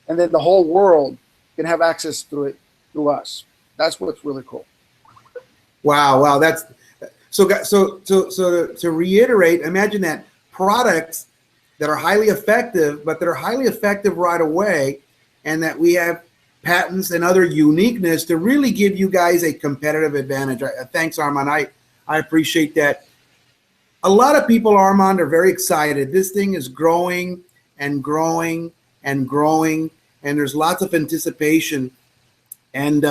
[SPEAKER 2] And then the whole world can have access to it through us. That's what's really cool.
[SPEAKER 1] Wow. That's so to reiterate, imagine that products that are highly effective, but that are highly effective right away, and that we have patents and other uniqueness to really give you guys a competitive advantage. Thanks, Armand. I appreciate that. A lot of people, Armand, are very excited. This thing is growing and growing and growing, and there's lots of anticipation. And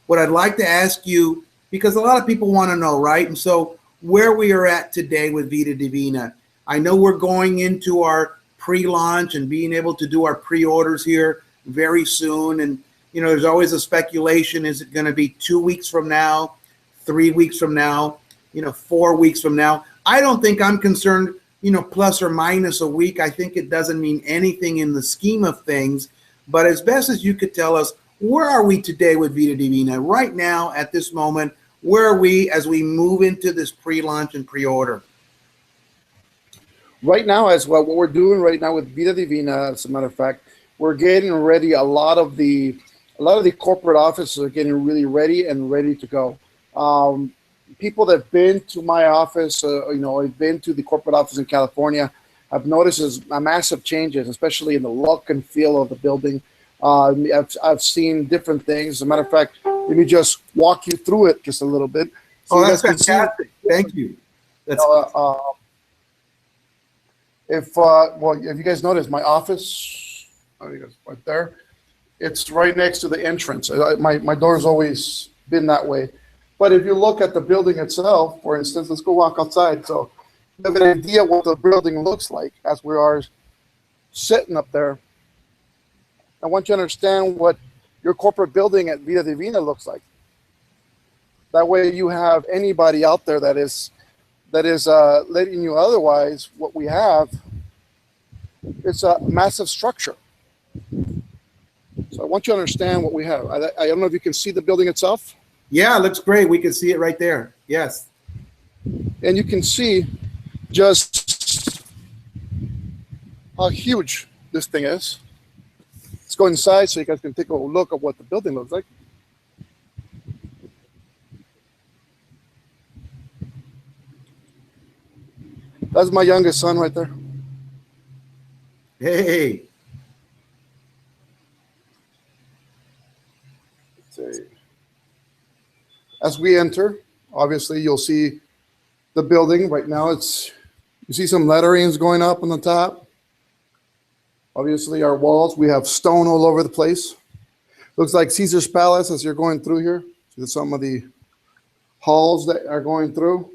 [SPEAKER 1] what I'd like to ask you, because a lot of people want to know, right? And so where we are at today with Vida Divina, I know we're going into our pre-launch and being able to do our pre-orders here very soon. And, there's always a speculation. Is it going to be 2 weeks from now, 3 weeks from now, 4 weeks from now? I don't think I'm concerned, plus or minus a week. I think it doesn't mean anything in the scheme of things. But as best as you could tell us, where are we today with Vida Divina? Right now, at this moment, where are we as we move into this pre-launch and pre-order?
[SPEAKER 2] Right now, as well, what we're doing right now with Vida Divina, as a matter of fact, we're getting ready. A lot of the corporate offices are getting really ready and ready to go. People that have been to my office, have been to the corporate office in California, have noticed a massive changes, especially in the look and feel of the building. I've seen different things. As a matter of fact, let me just walk you through it just a little bit.
[SPEAKER 1] So that's fantastic. Thank you. That's
[SPEAKER 2] if you guys notice, my office, right there, it's right next to the entrance. My door's always been that way. But if you look at the building itself, for instance, let's go walk outside. So you have an idea what the building looks like as we are sitting up there. I want you to understand what your corporate building at Vida Divina looks like. That way you have anybody out there that is letting you otherwise. What we have, it's a massive structure. So I want you to understand what we have. I don't know if you can see the building itself.
[SPEAKER 1] Yeah, it looks great. We can see it right there. Yes.
[SPEAKER 2] And you can see just how huge this thing is. Let's go inside so you guys can take a look at what the building looks like. That's my youngest son right there.
[SPEAKER 1] Hey.
[SPEAKER 2] As we enter, obviously you'll see the building. Right now you see some letterings going up on the top. Obviously our walls, we have stone all over the place. Looks like Caesar's Palace as you're going through here. See some of the halls that are going through.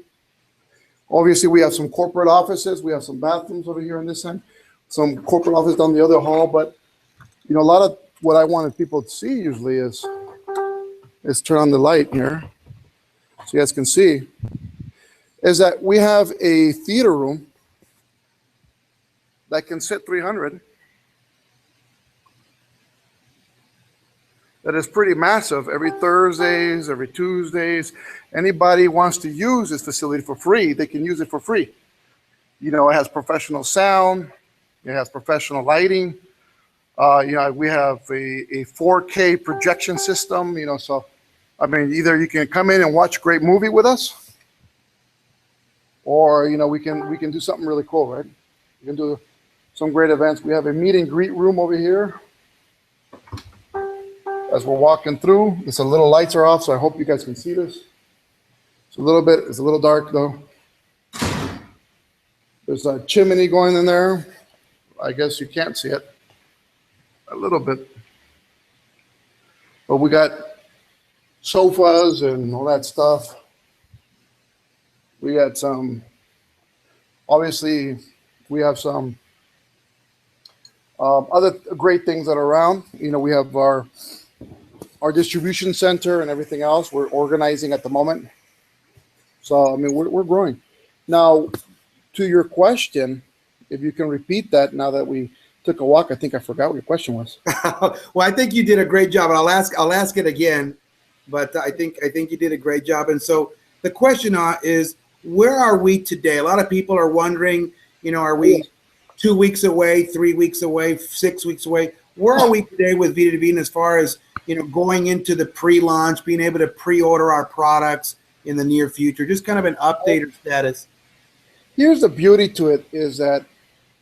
[SPEAKER 2] Obviously we have some corporate offices. We have some bathrooms over here on this end. Some corporate office down the other hall. But a lot of what I wanted people to see usually is turn on the light here so you guys can see, is that we have a theater room that can sit 300. That is pretty massive. Every Thursdays, every Tuesdays, anybody wants to use this facility for free, they can use it for free. It has professional sound, it has professional lighting. We have a 4K projection system, so either you can come in and watch a great movie with us, or we can do something really cool, right? We can do some great events. We have a meet and greet room over here. As we're walking through, the little lights are off, so I hope you guys can see this. It's a little dark though. There's a chimney going in there. I guess you can't see it. A little bit. But we got sofas and all that stuff. We got some, obviously, we have some other great things that are around. We have our distribution center and everything else. We're organizing at the moment. So, I mean, we're growing. Now, to your question, if you can repeat that now that we took a walk, I think I forgot what your question was.
[SPEAKER 1] Well, I think you did a great job, and I'll ask it again, but I think you did a great job. And so the question is, where are we today? A lot of people are wondering, are we 2 weeks away, 3 weeks away, 6 weeks away? Where are we today with Vida Divina as far as, going into the pre-launch, being able to pre-order our products in the near future? Just kind of an update or status.
[SPEAKER 2] Here's the beauty to it is that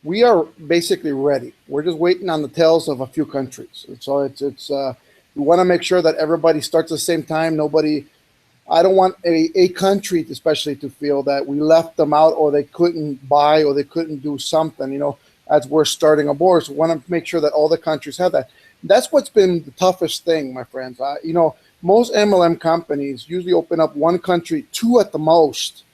[SPEAKER 2] we are basically ready. We're just waiting on the tails of a few countries. So it's we want to make sure that everybody starts at the same time. I don't want a country especially to feel that we left them out or they couldn't buy or they couldn't do something, as we're starting aboard. So we want to make sure that all the countries have that. That's what's been the toughest thing, my friends. Most MLM companies usually open up one country, two at the most.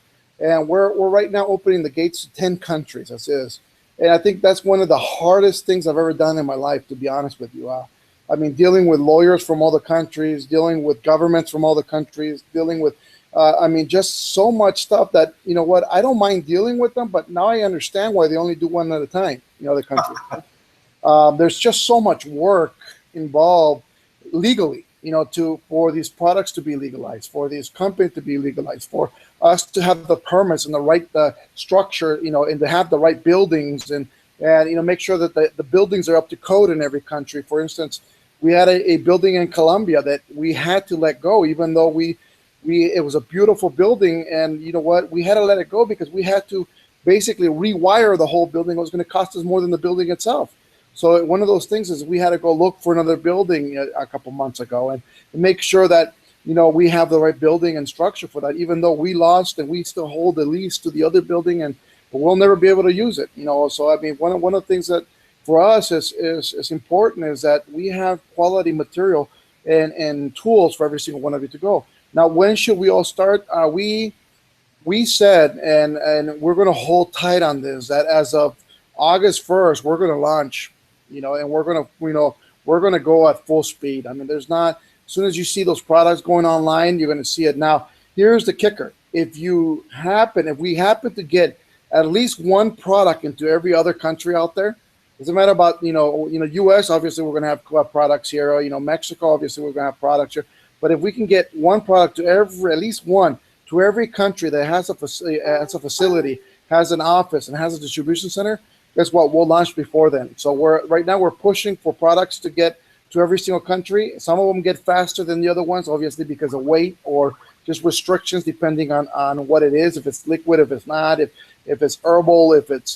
[SPEAKER 2] And we're right now opening the gates to 10 countries, as is. And I think that's one of the hardest things I've ever done in my life, to be honest with you. I mean, dealing with lawyers from all the countries, dealing with governments from all the countries, dealing with, just so much stuff that, I don't mind dealing with them, but now I understand why they only do one at a time, the countries. There's just so much work involved legally, for these products to be legalized, for these companies to be legalized, for us to have the permits and the right structure, and to have the right buildings and make sure that the buildings are up to code in every country. For instance, we had a building in Colombia that we had to let go, even though it was a beautiful building, and we had to let it go because we had to basically rewire the whole building. It was going to cost us more than the building itself. So one of those things is we had to go look for another building a couple months ago and make sure that we have the right building and structure for that. Even though we lost and we still hold the lease to the other building, but we'll never be able to use it. So I mean, one of the things that for us is important is that we have quality material and tools for every single one of you to go. Now, when should we all start? We said, and we're going to hold tight on this, that as of August 1st, we're going to launch. And we're going to go at full speed. I mean, there's not, as soon as you see those products going online, you're going to see it. Now, here's the kicker. If we happen to get at least one product into every other country out there, doesn't matter about, U.S., obviously we're going to have products here, Mexico, obviously we're going to have products here. But if we can get one product to at least one to every country that has a facility, has an office, and has a distribution center, guess what? We'll launch before then. So right now we're pushing for products to get to every single country. Some of them get faster than the other ones, obviously because of weight or just restrictions depending on what it is. If it's liquid, if it's not, if it's herbal, if it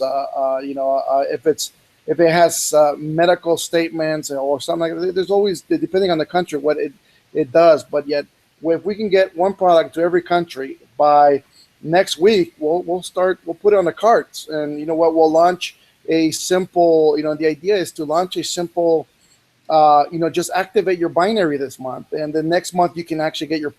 [SPEAKER 2] has medical statements or something like that. There's always, depending on the country, what it does. But yet, if we can get one product to every country by next week, we'll put it on the carts, and we'll launch a simple, the idea is to launch a simple, just activate your binary this month, and the next month you can actually get your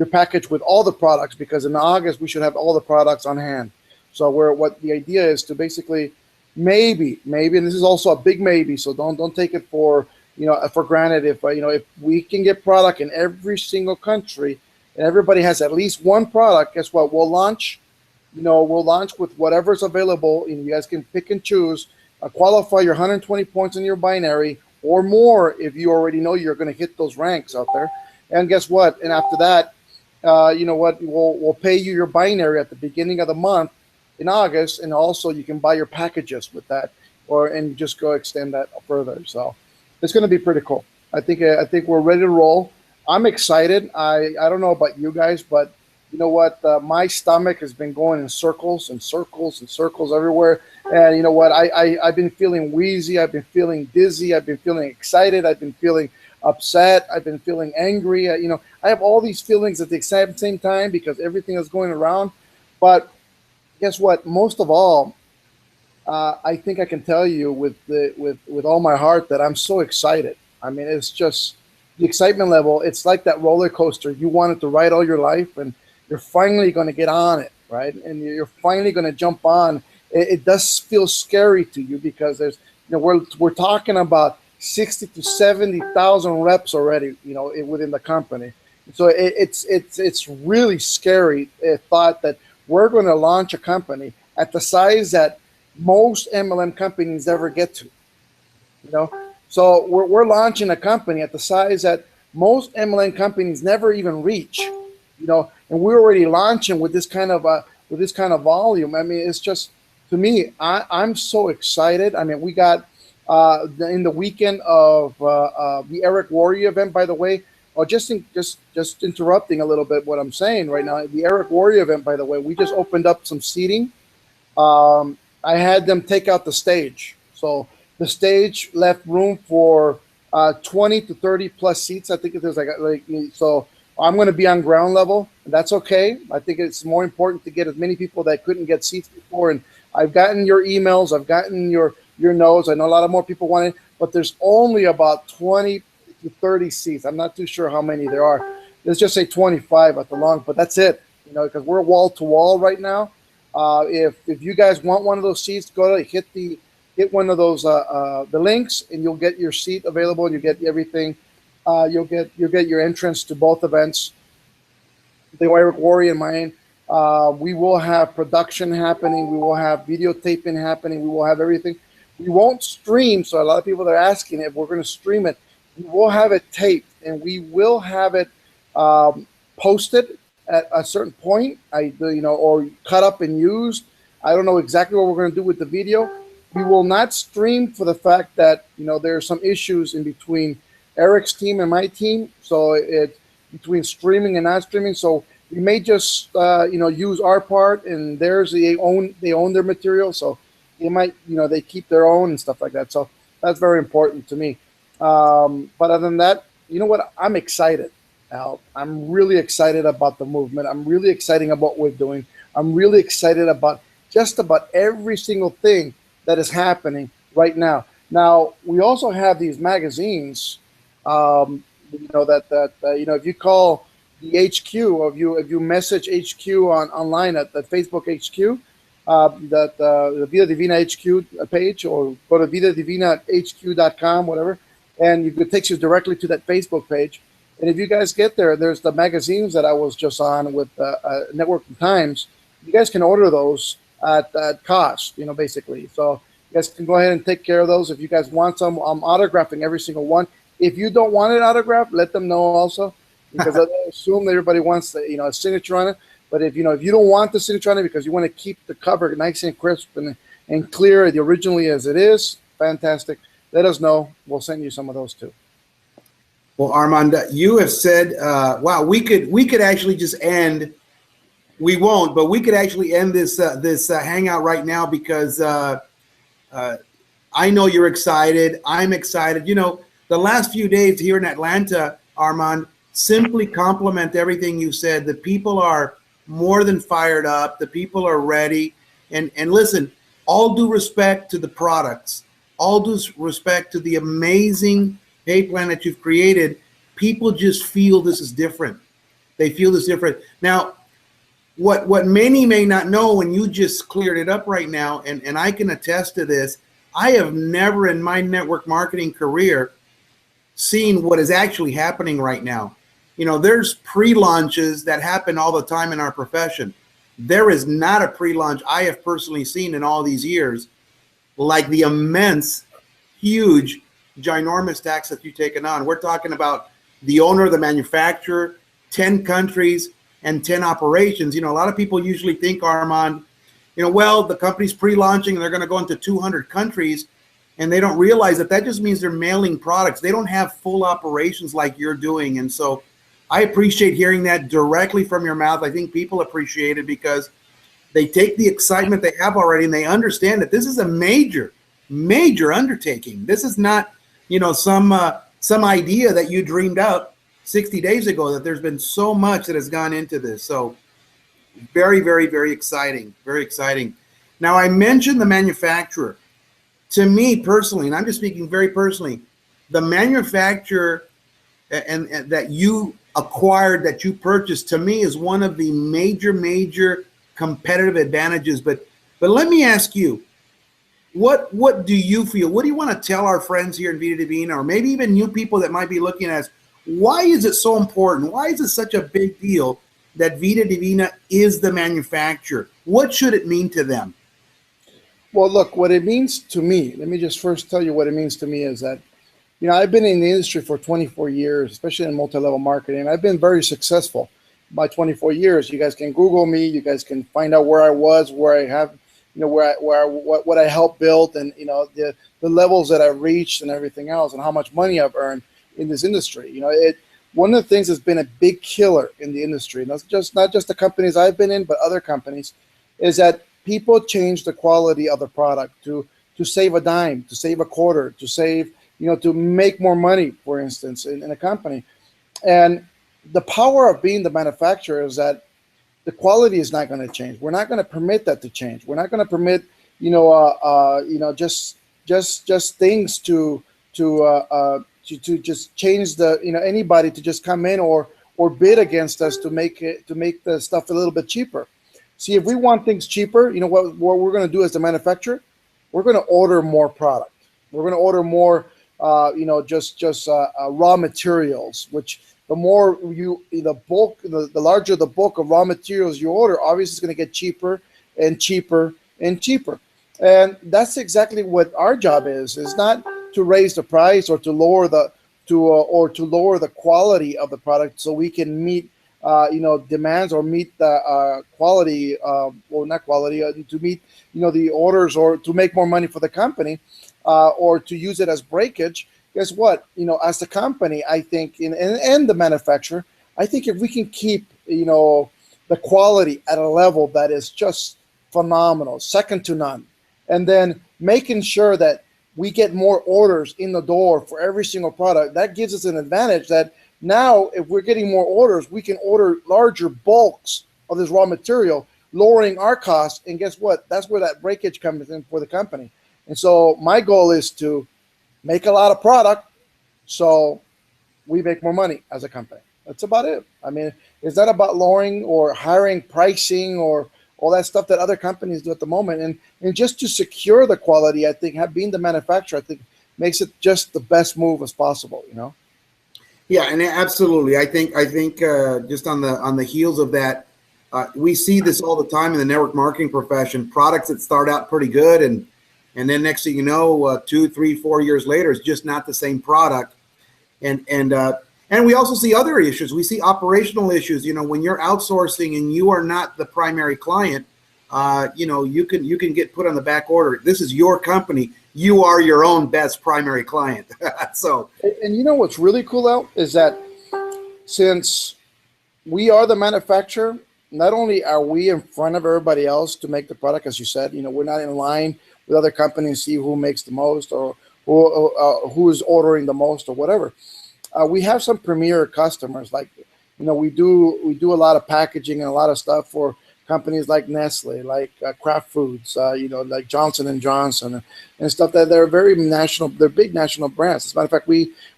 [SPEAKER 2] package with all the products, because in August we should have all the products on hand. So what the idea is to basically maybe, and this is also a big maybe, so don't take it for granted. If we can get product in every single country and everybody has at least one product, guess what? We'll launch. We'll launch with whatever's available. You guys can pick and choose, qualify your 120 points in your binary or more if you already know you're going to hit those ranks out there. And guess what? And after that, we'll pay you your binary at the beginning of the month in August, and also you can buy your packages with that, and just go extend that further. So it's going to be pretty cool. I think we're ready to roll. I'm excited. I don't know about you guys, but you know what? My stomach has been going in circles and circles and circles everywhere. And you know what? I've been feeling wheezy. I've been feeling dizzy. I've been feeling excited. I've been feeling upset. I've been feeling angry. I have all these feelings at the exact same time because everything is going around. But guess what? Most of all, I think I can tell you with all my heart that I'm so excited. I mean, it's just the excitement level, it's like that roller coaster you wanted to ride all your life, and you're finally going to get on it, right? And you're finally going to jump on. It does feel scary to you because there's, we're talking about 60 to 70,000 reps already, within the company. So it's really scary thought that we're going to launch a company at the size that most MLM companies ever get to, So we're launching a company at the size that most MLM companies never even reach, and we're already launching with this kind of volume. I mean, it's just, to me, I'm so excited. I mean, we got in the weekend of the Eric Warrior event, by the way. Oh, just interrupting a little bit what I'm saying right now. The Eric Warrior event, by the way, we just opened up some seating. I had them take out the stage, so the stage left room for 20 to 30 plus seats. I think there's so. I'm going to be on ground level, and that's okay. I think it's more important to get as many people that couldn't get seats before. And I've gotten your emails, I've gotten your notes. I know a lot of more people want it, but there's only about 20 to 30 seats. I'm not too sure how many there are. Let's just say 25 at the long, but that's it. Because we're wall to wall right now. If you guys want one of those seats, go to hit one of those the links, and you'll get your seat available, and you get everything. You'll get your entrance to both events, the Eric Warrior and mine. We will have production happening. We will have videotaping happening. We will have everything. We won't stream, so a lot of people are asking if we're going to stream it. We will have it taped, and we will have it posted at a certain point. Or cut up and used. I don't know exactly what we're going to do with the video. We will not stream for the fact that there are some issues in between Eric's team and my team, so it's between streaming and not streaming. So we may just use our part, and theirs they own their material, so they might they keep their own and stuff like that. So that's very important to me. But other than that, what? I'm excited, Al. I'm really excited about the movement. I'm really excited about what we're doing. I'm really excited about just about every single thing that is happening right now. Now we also have these magazines. If you call the HQ, or if you message HQ online at the Facebook HQ, the Vida Divina HQ page, or go to vidadivinahq.com, whatever, and it takes you directly to that Facebook page. And if you guys get there, there's the magazines that I was just on with Networking Times. You guys can order those at cost, basically. So you guys can go ahead and take care of those. If you guys want some, I'm autographing every single one. If you don't want it autographed, let them know also, because I assume that everybody wants a signature on it. But if you don't want the signature on it because you want to keep the cover nice and crisp and clear originally as it is, fantastic. Let us know. We'll send you some of those too.
[SPEAKER 1] Well, Armand, you have said, wow, we could actually just end. We won't, but we could actually end this hangout right now, because I know you're excited. I'm excited. The last few days here in Atlanta, Armand, simply compliment everything you said. The people are more than fired up. The people are ready. And listen, all due respect to the products, all due respect to the amazing pay plan that you've created, people just feel this is different. They feel this different. Now, what many may not know, and you just cleared it up right now, and I can attest to this, I have never in my network marketing career seen what is actually happening right now. There's pre-launches that happen all the time in our profession. There is not a pre-launch I have personally seen in all these years like the immense, huge, ginormous tax that you've taken on. We're talking about the owner, the manufacturer, 10 countries, and 10 operations. A lot of people usually think, Armand, well, the company's pre-launching and they're going to go into 200 countries. And they don't realize that just means they're mailing products. They don't have full operations like you're doing. And so I appreciate hearing that directly from your mouth. I think people appreciate it because they take the excitement they have already and they understand that this is a major, major undertaking. This is not, some idea that you dreamed up 60 days ago, that there's been so much that has gone into this. So very, very, very exciting. Very exciting. Now, I mentioned the manufacturer. To me personally, and I'm just speaking very personally, the manufacturer and that you acquired, that you purchased, to me is one of the major competitive advantages. But let me ask you, what do you feel? What do you want to tell our friends here in Vida Divina, or maybe even new people that might be looking at us? Why is it so important? Why is it such a big deal that Vida Divina is the manufacturer? What should it mean to them?
[SPEAKER 2] Well, look, what it means to me, let me just first tell you what it means to me is that, I've been in the industry for 24 years, especially in multi-level marketing. I've been very successful by 24 years. You guys can Google me. You guys can find out where I was, where I have, what I helped build, and the levels that I've reached and everything else, and how much money I've earned in this industry. One of the things that's been a big killer in the industry, and that's not just the companies I've been in, but other companies, is that people change the quality of the product to save a dime, to save a quarter, to save, to make more money, for instance, in a company. And the power of being the manufacturer is that the quality is not going to change. We're not going to permit that to change. We're not going to permit, just things to just change anybody to just come in or bid against us to make the stuff a little bit cheaper. See, if we want things cheaper, what we're going to do as the manufacturer, we're going to order more product. We're going to order more, raw materials, which the more the larger the bulk of raw materials you order, obviously it's going to get cheaper and cheaper and cheaper. And that's exactly what our job is not to raise the price or to lower the quality of the product so we can meet demands or meet the quality, not quality, to meet, the orders, or to make more money for the company, or to use it as breakage. Guess what? As the company, I think, and the manufacturer, I think if we can keep, the quality at a level that is just phenomenal, second to none, and then making sure that we get more orders in the door for every single product, that gives us an advantage that now, if we're getting more orders, we can order larger bulks of this raw material, lowering our costs. And guess what? That's where that breakage comes in for the company. And so my goal is to make a lot of product so we make more money as a company. That's about it. I mean, it's not about lowering or hiring pricing or all that stuff that other companies do at the moment. And just to secure the quality, I think being the manufacturer, I think makes it just the best move as possible,
[SPEAKER 1] Yeah, and absolutely. I think just on the heels of that, we see this all the time in the network marketing profession. Products that start out pretty good, and then next thing you know, 2, 3, 4 years later, it's just not the same product. And we also see other issues. We see operational issues. When you're outsourcing and you are not the primary client, you can get put on the back order. This is your company. You are your own best primary client. So,
[SPEAKER 2] and what's really cool out is that since we are the manufacturer, not only are we in front of everybody else to make the product, as you said, we're not in line with other companies to see who makes the most or who is ordering the most or whatever. We have some premier customers, like we do a lot of packaging and a lot of stuff for companies like Nestle, like Kraft Foods, like Johnson and Johnson, and stuff that they're very national. They're big national brands. As a matter of fact,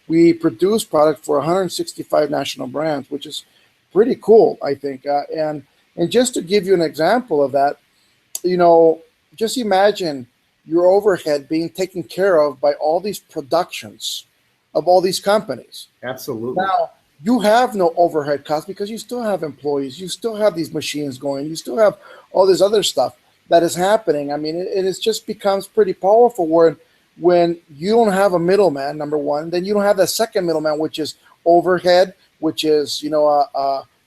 [SPEAKER 2] we produce product for 165 national brands, which is pretty cool, I think. And just to give you an example of that, just imagine your overhead being taken care of by all these productions of all these companies.
[SPEAKER 1] Absolutely.
[SPEAKER 2] Now, you have no overhead costs because you still have employees. You still have these machines going. You still have all this other stuff that is happening. I mean, it just becomes pretty powerful when you don't have a middleman, number one. Then you don't have that second middleman, which is overhead, which is,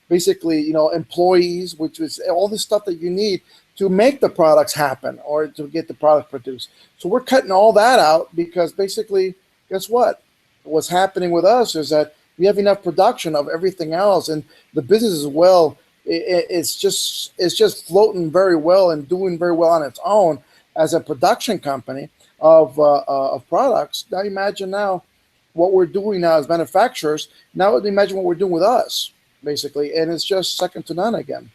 [SPEAKER 2] basically, employees, which is all this stuff that you need to make the products happen or to get the product produced. So we're cutting all that out because basically, guess what? What's happening with us is that we have enough production of everything else, and the business as well. It's just floating very well and doing very well on its own as a production company of products. Now imagine now what we're doing now as manufacturers. Now imagine what we're doing with us, basically, and it's just second to none again.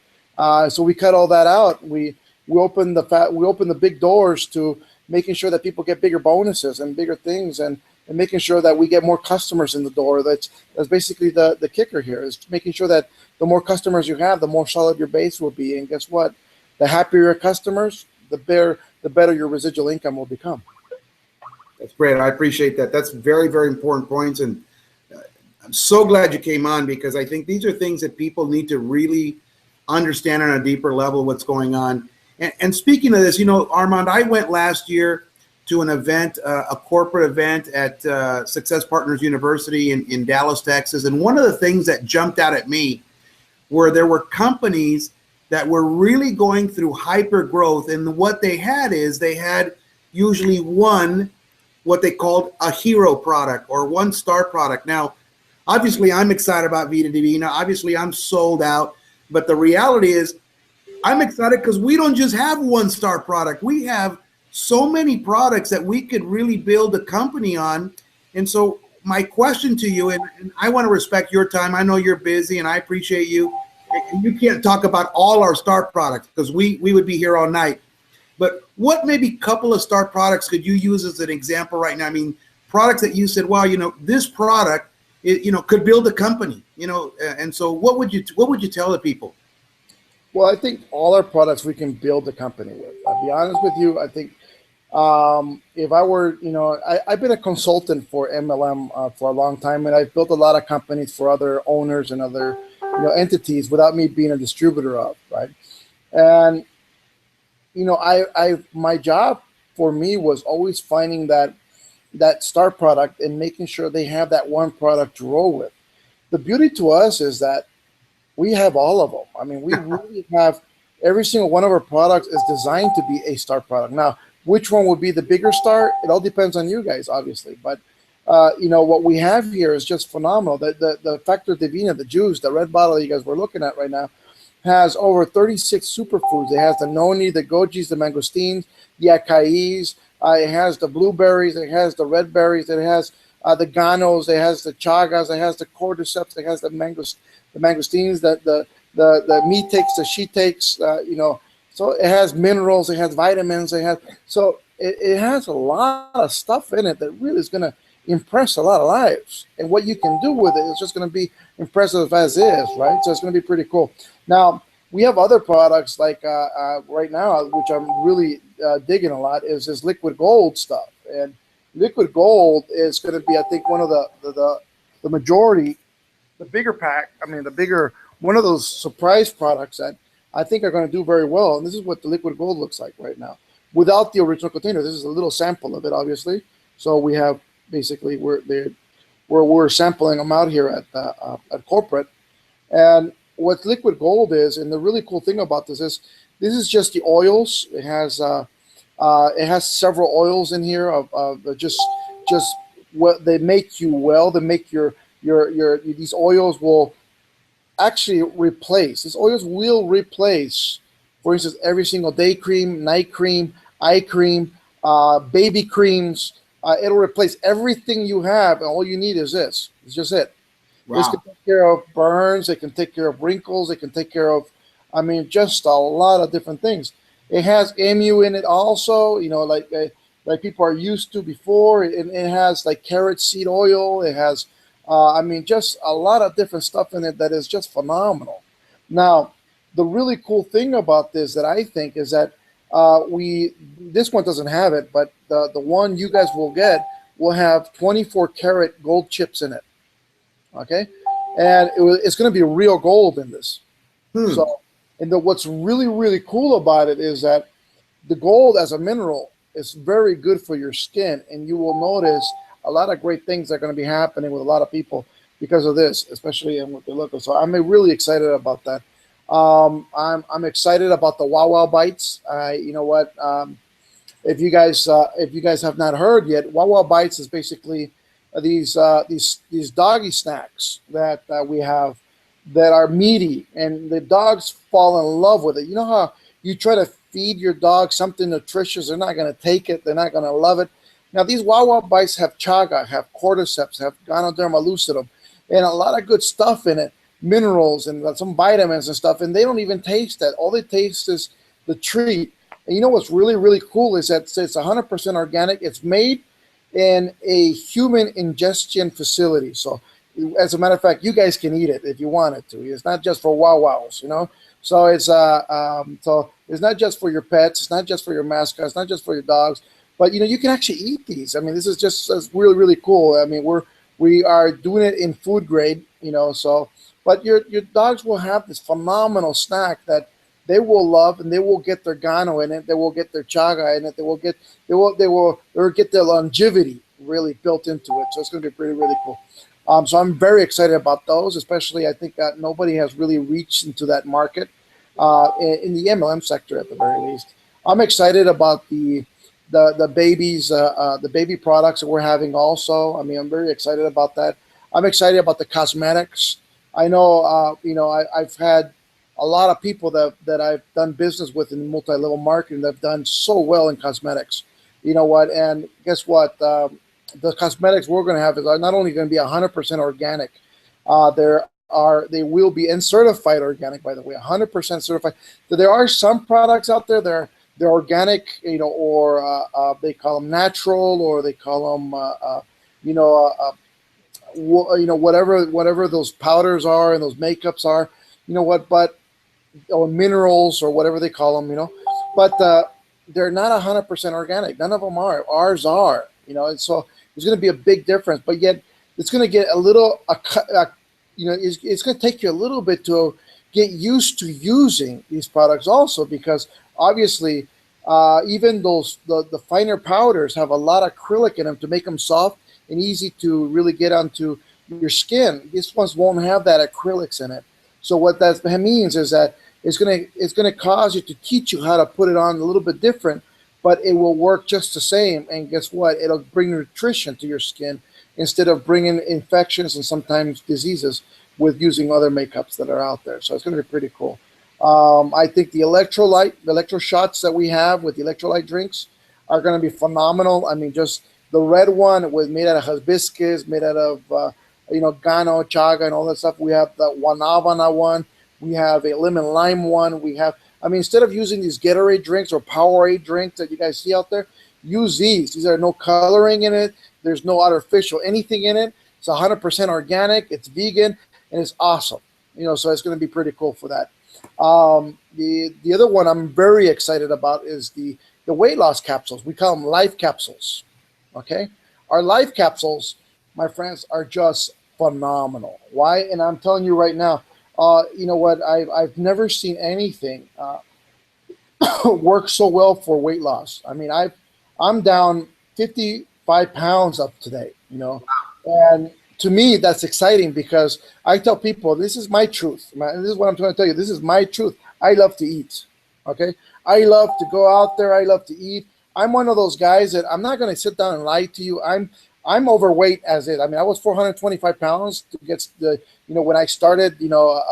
[SPEAKER 2] So we cut all that out. We open the big doors to making sure that people get bigger bonuses and bigger things, and and making sure that we get more customers in the door. That's basically the kicker here, is making sure that the more customers you have, the more solid your base will be. And guess what? The happier your customers, the better your residual income will become.
[SPEAKER 1] That's great. I appreciate that. That's very, very important points. And I'm so glad you came on, because I think these are things that people need to really understand on a deeper level what's going on. And speaking of this, you know, Armand, I went last year to an event, a corporate event at Success Partners University in Dallas, Texas. And one of the things that jumped out at me were there were companies that were really going through hyper growth. And what they had is they had usually one, what they called a hero product or one star product. Now, obviously, I'm excited about Vida Divina. Obviously, I'm sold out. But the reality is, I'm excited because we don't just have one star product. We have so many products that we could really build a company on. And so my question to you, and I want to respect your time. I know you're busy and I appreciate you. And you can't talk about all our star products because we would be here all night. But what maybe couple of star products could you use as an example right now? I mean, products that you said, wow, you know, this product, you know, could build a company, you know, and so what would you tell the people?
[SPEAKER 2] Well, I think all our products we can build a company with. I'll be honest with you. I think if I were, you know, I've been a consultant for MLM for a long time, and I've built a lot of companies for other owners and other, you know, entities without me being a distributor of, right? And, you know, my job for me was always finding that star product and making sure they have that one product to roll with. The beauty to us is that we have all of them. I mean, we really have every single one of our products is designed to be a star product. Now, which one would be the bigger star? It all depends on you guys, obviously. But, you know, what we have here is just phenomenal. The Vida Divina, the juice, the red bottle you guys were looking at right now, has over 36 superfoods. It has the noni, the gojis, the mangosteens, the acais. It has the blueberries. It has the red berries. It has the ganos. It has the chagas. It has the cordyceps. It has the mangosteens. The me takes, the she takes. You know, so it has minerals. It has vitamins. It has a lot of stuff in it that really is going to impress a lot of lives. And what you can do with it is just going to be impressive as is, right? So it's going to be pretty cool. Now, we have other products like right now, which I'm really digging a lot, is this liquid gold stuff. And liquid gold is going to be, I think, one of the majority, the bigger pack. I mean, one of those surprise products that I think are going to do very well. And this is what the liquid gold looks like right now, without the original container. This is a little sample of it, obviously. So we have basically we're sampling them out here at corporate. And what liquid gold is, and the really cool thing about this is just the oils. It has several oils in here of just what they make you well. They make your these oils will actually replace. These oils will replace, for instance, every single day cream, night cream, eye cream, baby creams. It'll replace everything you have, and all you need is this. It's just it.
[SPEAKER 1] Wow.
[SPEAKER 2] This can take care of burns. It can take care of wrinkles. It can take care of, I mean, just a lot of different things. It has MU in it also, you know, like people are used to before. It has like carrot seed oil. It has, I mean, just a lot of different stuff in it that is just phenomenal. Now, the really cool thing about this that I think is that this one doesn't have it, but the one you guys will get will have 24 karat gold chips in it. Okay, and it's going to be real gold in this. So, and what's really, really cool about it is that the gold as a mineral is very good for your skin, and you will notice a lot of great things are going to be happening with a lot of people because of this, especially in what they look at. So I'm really excited about that. I'm excited about the Wow Wow Bites. You know what? If you guys have not heard yet, Wow Wow Bites is basically these doggy snacks that we have that are meaty, and the dogs fall in love with it. You know how you try to feed your dog something nutritious, they're not going to take it, they're not going to love it. Now these Wow Wow Bites have chaga, have cordyceps, have Ganoderma lucidum, and a lot of good stuff in it, minerals and some vitamins and stuff, and they don't even taste that. All they taste is the treat. And you know what's really, really cool is that it's 100% organic. It's made in a human ingestion facility. So, as a matter of fact, you guys can eat it if you wanted to. It's not just for wow wows, you know. So it's not just for your pets. It's not just for your mascots. It's not just for your dogs. But you know, you can actually eat these. I mean, this is just really really cool. I mean, we are doing it in food grade, you know. So, but your dogs will have this phenomenal snack that they will love, and they will get their gano in it. They will get their chaga in it. They'll get their longevity really built into it. So it's going to be pretty really cool. So I'm very excited about those, especially I think that nobody has really reached into that market in the MLM sector at the very least. I'm excited about the babies, the baby products that we're having also. I mean, I'm very excited about that. I'm excited about the cosmetics. I know, you know, I've had a lot of people that I've done business with in multi-level marketing that have done so well in cosmetics. You know what? And guess what? The cosmetics we're going to have are not only going to be 100% organic. They will be and certified organic, by the way, 100% certified. So there are some products out there they're organic, you know, or they call them natural, or they call them you know, whatever those powders are and those makeups are, you know what, but or minerals or whatever they call them, you know, but they're not 100% organic. None of them are. Ours are, you know, and so there's going to be a big difference. But yet, it's going to get a little, you know, it's going to take you a little bit to get used to using these products also, because obviously, even the finer powders have a lot of acrylic in them to make them soft and easy to really get onto your skin. These ones won't have that acrylics in it. So what that means is that it's gonna cause you to teach you how to put it on a little bit different, but it will work just the same. And guess what? It'll bring nutrition to your skin instead of bringing infections and sometimes diseases with using other makeups that are out there. So it's going to be pretty cool. I think the electro shots that we have with the electrolyte drinks are going to be phenomenal. I mean, just the red one was made out of hibiscus, made out of you know, gano, chaga, and all that stuff. We have the Wanavana one. We have a lemon lime one. We have, I mean, instead of using these Gatorade drinks or Powerade drinks that you guys see out there, use these. These are no coloring in it. There's no artificial anything in it. It's 100% organic. It's vegan, and it's awesome. You know, so it's going to be pretty cool for that. The other one I'm very excited about is the weight loss capsules. We call them life capsules. Okay, our life capsules, my friends, are just phenomenal. Why? And I'm telling you right now, you know what? I've never seen anything work so well for weight loss. I mean, I'm down 55 pounds up today. You know, and to me that's exciting because I tell people this is my truth. This is what I'm trying to tell you. This is my truth. I love to eat. Okay, I love to go out there. I love to eat. I'm one of those guys that I'm not going to sit down and lie to you. I'm overweight as is. I mean, I was 425 pounds to get the, you know, when I started, you know,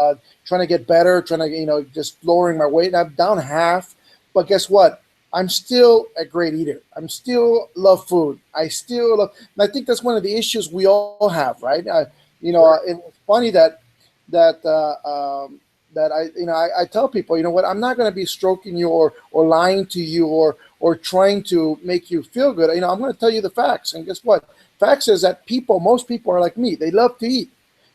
[SPEAKER 2] trying to get better, trying to, you know, just lowering my weight. I'm down half, but guess what? I'm still a great eater. I'm still love food. I still love, and I think that's one of the issues we all have, right? You know, it's funny that I, you know, I tell people, you know what, I'm not going to be stroking you or lying to you or trying to make you feel good. You know, I'm going to tell you the facts. And guess what? Facts is that most people are like me. They love to eat.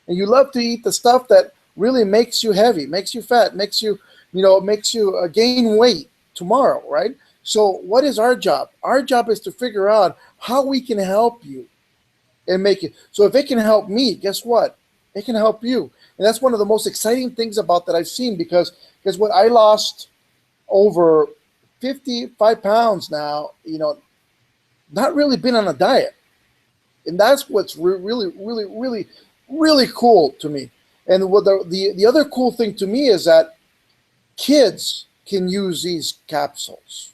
[SPEAKER 2] And you love to eat the stuff that really makes you heavy, makes you fat, makes you, you know, makes you gain weight tomorrow, right? So what is our job? Our job is to figure out how we can help you and make it. So if it can help me, guess what? It can help you. And that's one of the most exciting things about that I've seen, because guess what? I lost over 55 pounds now, you know, not really been on a diet. And that's what's really, really, really, really cool to me. And what the other cool thing to me is that kids can use these capsules.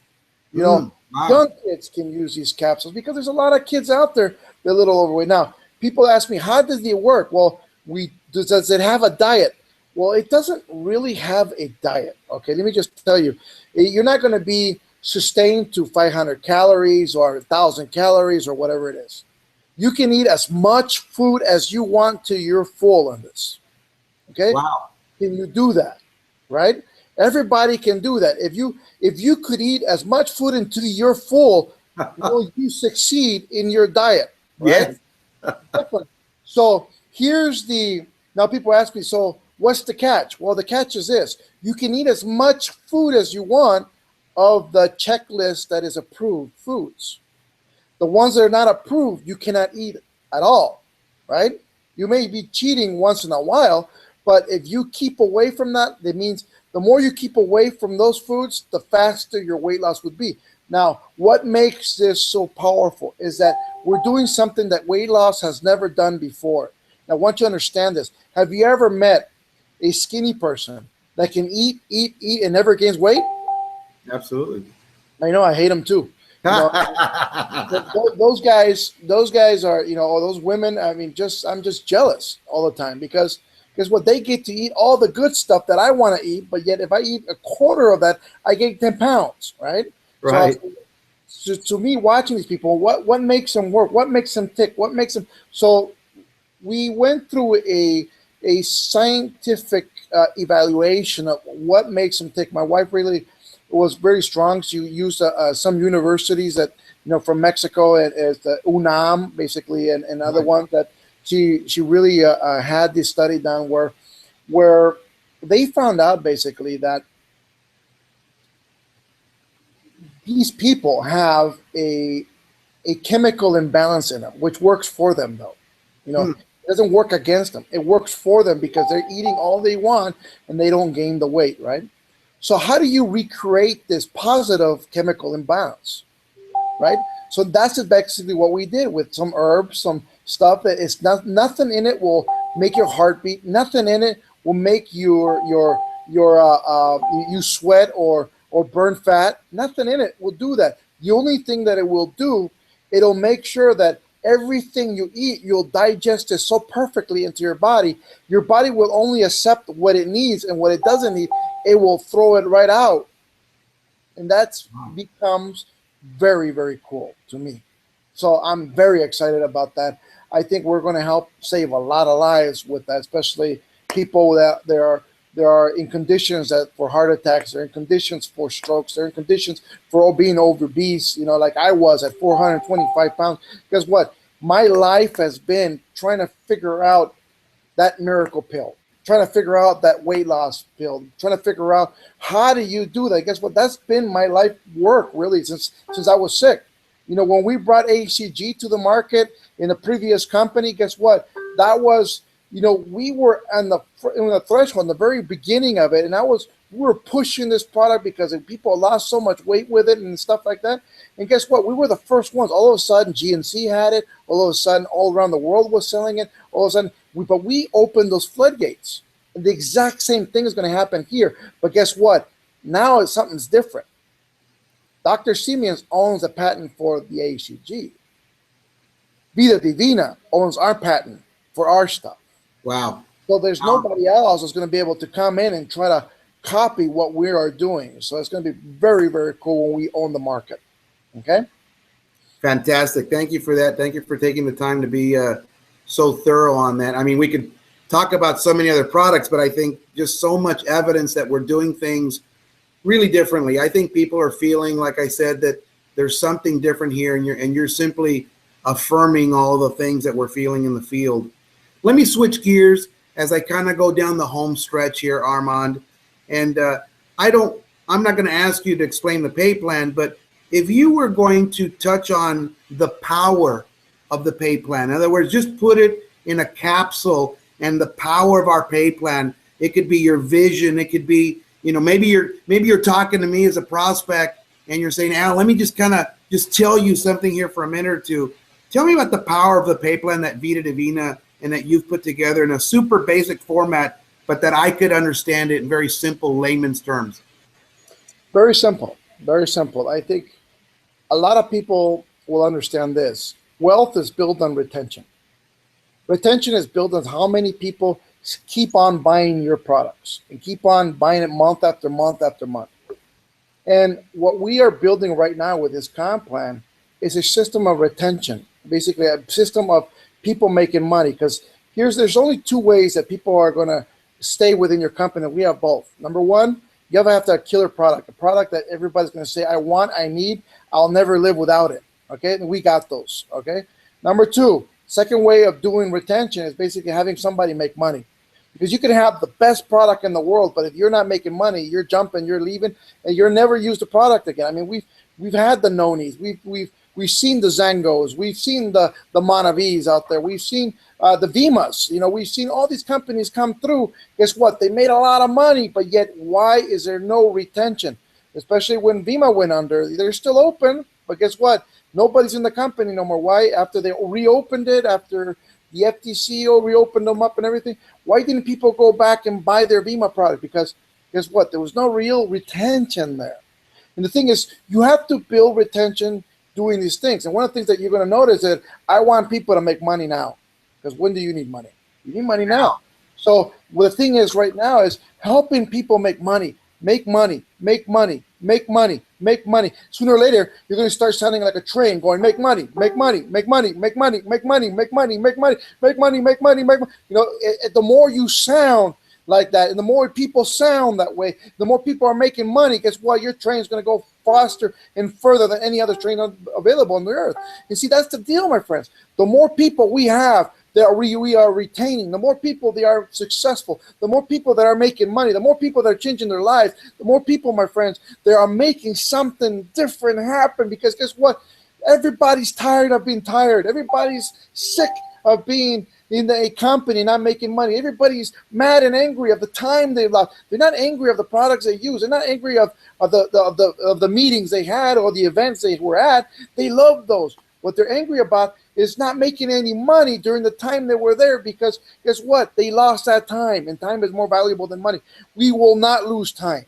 [SPEAKER 2] You know,
[SPEAKER 1] wow.
[SPEAKER 2] Young kids can use these capsules because there's a lot of kids out there that are a little overweight. Now, people ask me, how does it work? Well, does it have a diet? Well, it doesn't really have a diet. Okay, let me just tell you, you're not going to be sustained to 500 calories or 1,000 calories or whatever it is. You can eat as much food as you want till you're full on this. Okay?
[SPEAKER 1] Wow.
[SPEAKER 2] Can you do that? Right? Everybody can do that. If you could eat as much food until you're full, will you succeed in your diet, right?
[SPEAKER 1] Yes.
[SPEAKER 2] Definitely. So now people ask me, so what's the catch? Well, the catch is this: you can eat as much food as you want of the checklist that is approved foods. The ones that are not approved, you cannot eat at all, right? You may be cheating once in a while, but if you keep away from that, that means the more you keep away from those foods, the faster your weight loss would be. Now, what makes this so powerful is that we're doing something that weight loss has never done before. Now, I want you to understand this. Have you ever met a skinny person that can eat, and never gains weight?
[SPEAKER 1] Absolutely.
[SPEAKER 2] I know, I hate them too. You know, those guys are, or those women. I mean, I'm just jealous all the time because what they get to eat all the good stuff that I want to eat, but yet if I eat a quarter of that, I gain 10 pounds, right?
[SPEAKER 1] Right.
[SPEAKER 2] So to me, watching these people, what makes them work? What makes them tick? What makes them? So we went through a scientific evaluation of what makes them tick. My wife really was very strong. She used some universities that from Mexico and as the UNAM basically, and other ones that she really had this study done where they found out basically that these people have a chemical imbalance in them, which works for them though. It doesn't work against them. It works for them because they're eating all they want and they don't gain the weight, right? So how do you recreate this positive chemical imbalance, right? So that's basically what we did with some herbs, some stuff that is nothing in it will make your heart beat. Nothing in it will make you sweat or burn fat. Nothing in it will do that. The only thing that it will do, it'll make sure that everything you eat, you'll digest it so perfectly into your body. Your body will only accept what it needs, and what it doesn't need, it will throw it right out. And that becomes very, very cool to me. So I'm very excited about that. I think we're going to help save a lot of lives with that, especially people that they are in conditions that for heart attacks, they're in conditions for strokes, they're in conditions for being obese, like I was at 425 pounds. Guess what? My life has been trying to figure out that miracle pill, trying to figure out that weight loss pill, trying to figure out how do you do that. Guess what? That's been my life work really since I was sick. When we brought HCG to the market in the previous company, guess what? That was, we were on the threshold, in the very beginning of it, and we were pushing this product because people lost so much weight with it and stuff like that. And guess what? We were the first ones. All of a sudden, GNC had it. All of a sudden, all around the world was selling it. All of a sudden, but we opened those floodgates. And the exact same thing is going to happen here. But guess what? Now something's different. Dr. Siemens owns a patent for the HCG. Vida Divina owns our patent for our stuff.
[SPEAKER 1] Wow.
[SPEAKER 2] So there's nobody else that's going to be able to come in and try to copy what we are doing. So it's going to be very, very cool when we own the market. Okay?
[SPEAKER 1] Fantastic. Thank you for that. Thank you for taking the time to be so thorough on that. I mean, we could talk about so many other products, but I think just so much evidence that we're doing things really differently. I think people are feeling, like I said, that there's something different here, and you're simply affirming all the things that we're feeling in the field. Let me switch gears as I kind of go down the home stretch here, Armand. And I'm not going to ask you to explain the pay plan, but if you were going to touch on the power of the pay plan, in other words, just put it in a capsule and the power of our pay plan, it could be your vision. It could be, maybe you're talking to me as a prospect and you're saying, Al, let me just kind of just tell you something here for a minute or two. Tell me about the power of the pay plan that Vida Divina and that you've put together in a super basic format, but that I could understand it in very simple layman's terms.
[SPEAKER 2] Very simple. Very simple. I think a lot of people will understand this. Wealth is built on retention. Retention is built on how many people keep on buying your products and keep on buying it month after month after month. And what we are building right now with this comp plan is a system of retention, basically a system of people making money. Because there's only two ways that people are going to stay within your company. We have both. Number one, You ever have to have a killer product, a product that everybody's going to say, I want, I need, I'll never live without it. Okay, and we got those. Okay. Number two, second way of doing retention is basically having somebody make money. Because you can have the best product in the world, but if you're not making money, you're jumping, you're leaving, and you're never used the product again. I mean, we've had the Nonis, we've seen the Zangos, we've seen the Manavis out there, we've seen the Vimas. You know, we've seen all these companies come through. Guess what? They made a lot of money, but yet why is there no retention? Especially when Vima went under, they're still open, but guess what? Nobody's in the company no more. Why? After they reopened it, after the FTC reopened them up and everything, why didn't people go back and buy their Vima product? Because guess what? There was no real retention there. And the thing is, you have to build retention doing these things. And one of the things that you're going to notice is I want people to make money now. Because when do you need money? You need money now. So the thing is right now is helping people make money, make money, make money, make money, make money. Sooner or later, you're going to start sounding like a train going, make money, make money, make money, make money, make money, make money, make money, make money, make money, make money. You know, the more you sound like that, and the more people sound that way, the more people are making money. Guess what? Your train is going to go faster and further than any other train available on the earth. And see, that's the deal, my friends. The more people we have that we are retaining, the more people they are successful, the more people that are making money, the more people that are changing their lives, the more people, my friends, they are making something different happen. Because guess what? Everybody's tired of being tired. Everybody's sick of being in a company not making money. Everybody's mad and angry of the time they lost. They're not angry of the products they use. They're not angry of the meetings they had or the events they were at. They love those. What they're angry about is not making any money during the time they were there, because guess what? They lost that time, and time is more valuable than money. We will not lose time.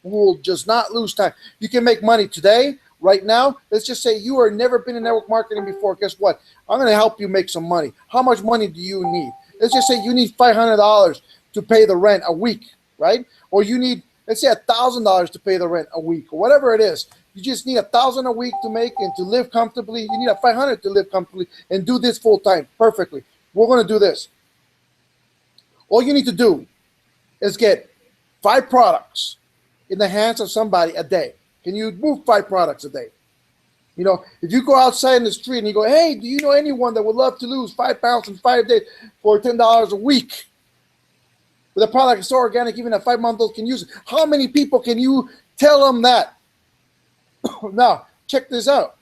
[SPEAKER 2] We will just not lose time. You can make money today, right now. Let's just say you have never been in network marketing before. Guess what? I'm going to help you make some money. How much money do you need? Let's just say you need $500 to pay the rent a week, right? Or you need, let's say, $1,000 to pay the rent a week, or whatever it is. You just need $1,000 a week to make and to live comfortably. You need $500 to live comfortably and do this full time perfectly. We're going to do this. All you need to do is get 5 products in the hands of somebody a day. Can you move 5 products a day? You know, if you go outside in the street and you go, hey, do you know anyone that would love to lose 5 pounds in 5 days for $10 a week? With a product that's so organic, even a 5-month-old can use it. How many people can you tell them that? Now, check this out.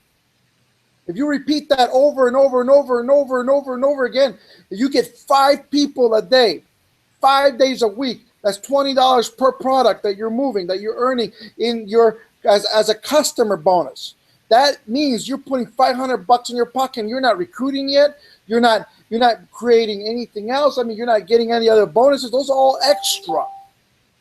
[SPEAKER 2] If you repeat that over and over and over and over and over and over again, if you get 5 people a day, 5 days a week, that's $20 per product that you're moving, that you're earning in your as a customer bonus. That means you're putting $500 in your pocket and you're not recruiting yet. You're not creating anything else. I mean, you're not getting any other bonuses. Those are all extra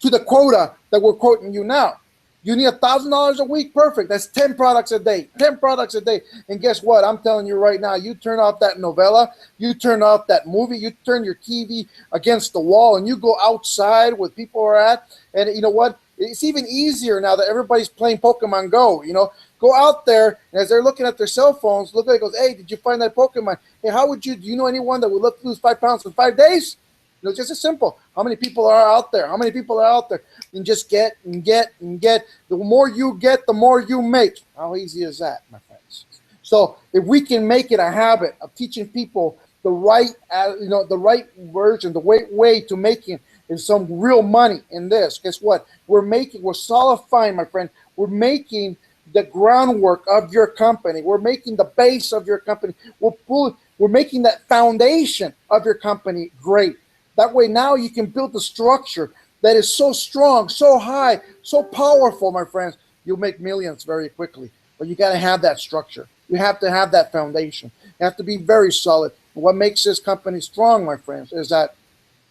[SPEAKER 2] to the quota that we're quoting you now. You need $1,000 a week. Perfect. That's 10 products a day. 10 products a day. And guess what? I'm telling you right now, you turn off that novella, you turn off that movie, you turn your TV against the wall, and you go outside where people are at. And you know what? It's even easier now that everybody's playing Pokemon Go. You know, go out there, and as they're looking at their cell phones, look at it, goes, hey, did you find that Pokemon? Hey, do you know anyone that would love to lose 5 pounds in 5 days? You know, just as simple. How many people are out there? How many people are out there? And just get and get and get. The more you get, the more you make. How easy is that, my friends? So if we can make it a habit of teaching people the right, the right version, the way to making some real money in this, guess what? We're solidifying, my friend. We're making the groundwork of your company. We're making the base of your company. We're making that foundation of your company great. That way now you can build the structure that is so strong, so high, so powerful, my friends. You'll make millions very quickly. But you got to have that structure. You have to have that foundation. You have to be very solid. What makes this company strong, my friends, is that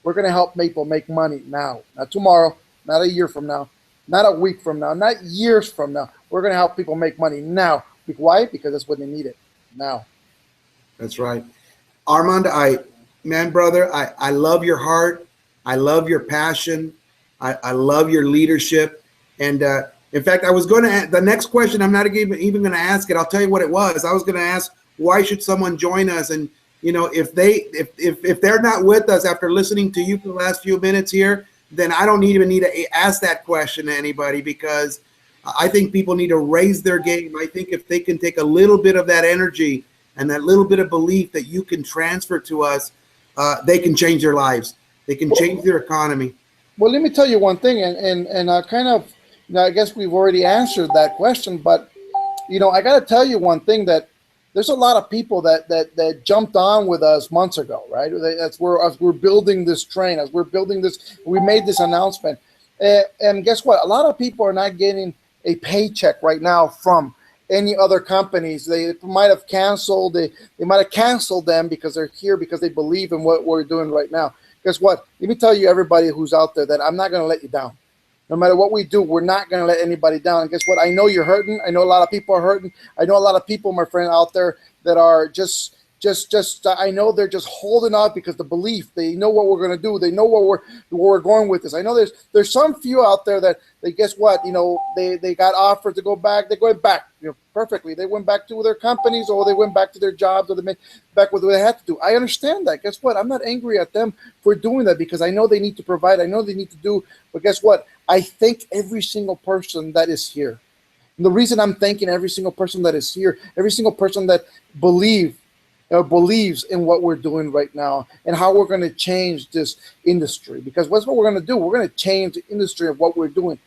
[SPEAKER 2] we're going to help people make money now. Not tomorrow, not a year from now, not a week from now, not years from now. We're going to help people make money now. Why? Because that's when they need it, now.
[SPEAKER 1] That's right. Armand, man, brother, I love your heart. I love your passion. I love your leadership. And in fact, I was going to, the next question, I'm not even going to ask it. I'll tell you what it was. I was going to ask, why should someone join us? And, you know, if they're not with us after listening to you for the last few minutes here, then I don't even need to ask that question to anybody, because I think people need to raise their game. I think if they can take a little bit of that energy and that little bit of belief that you can transfer to us, they can change their lives. They can change their economy.
[SPEAKER 2] Well, let me tell you one thing, and I kind of, I guess we've already answered that question, but I got to tell you one thing, that there's a lot of people that jumped on with us months ago, right? As we're building this train, as we're building this, we made this announcement, and guess what? A lot of people are not getting a paycheck right now from any other companies. They might have canceled. They might have canceled them because they're here because they believe in what we're doing right now. Guess what? Let me tell you, everybody who's out there, that I'm not going to let you down. No matter what we do, we're not going to let anybody down. And guess what? I know you're hurting. I know a lot of people are hurting. I know a lot of people, my friend, out there that are just I know they're just holding out because the belief, they know what we're going to do. They know where we're going with this. I know there's some few out there that they, guess what? They got offered to go back. They're going back, perfectly. They went back to their companies, or they went back to their jobs, or they went back with what they had to do. I understand that. Guess what? I'm not angry at them for doing that, because I know they need to provide. I know they need to do. But guess what? I thank every single person that is here. And the reason I'm thanking every single person that is here, every single person that believes in what we're doing right now and how we're going to change this industry. Because what's what we're going to do? We're going to change the industry of what we're doing.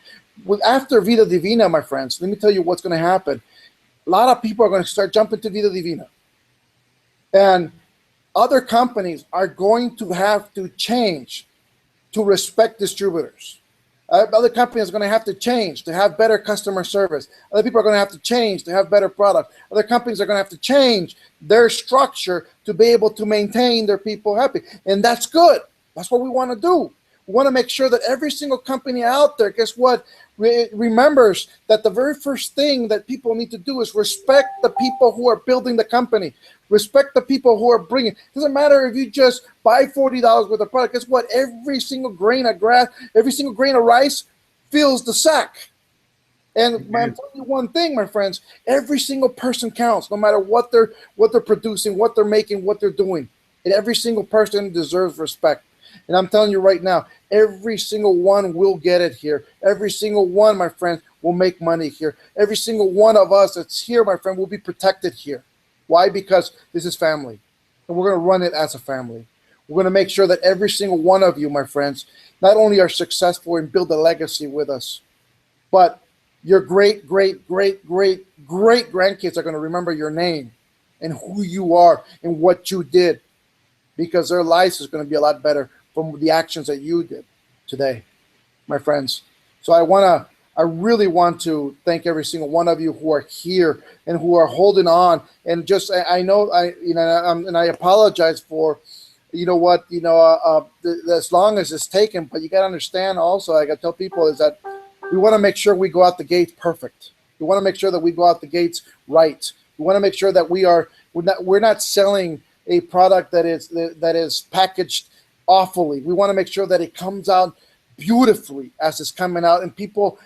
[SPEAKER 2] After Vida Divina, my friends, let me tell you what's going to happen. A lot of people are going to start jumping to Vida Divina. And other companies are going to have to change to respect distributors. Other companies are going to have to change to have better customer service. Other people are going to have to change to have better product. Other companies are going to have to change their structure to be able to maintain their people happy. And that's good. That's what we want to do. We want to make sure that every single company out there, guess what, remembers that the very first thing that people need to do is respect the people who are building the company. Respect the people who are bringing. It doesn't matter if you just buy $40 worth of product. Guess what? Every single grain of grass, every single grain of rice fills the sack. And I'm telling you one thing, my friends, every single person counts, no matter what they're producing, what they're making, what they're doing. And every single person deserves respect. And I'm telling you right now, every single one will get it here. Every single one, my friends, will make money here. Every single one of us that's here, my friend, will be protected here. Why? Because this is family. And we're going to run it as a family. We're going to make sure that every single one of you, my friends, not only are successful and build a legacy with us, but your great grandkids are going to remember your name and who you are and what you did, because their lives is going to be a lot better from the actions that you did today, my friends. So I really want to thank every single one of you who are here and who are holding on. And just, I know, and I apologize for, as long as it's taken, but you got to understand also, I got to tell people, is that we want to make sure we go out the gates perfect. We want to make sure that we go out the gates right. We want to make sure that we're not selling a product that is packaged awfully. We want to make sure that it comes out beautifully as it's coming out, and people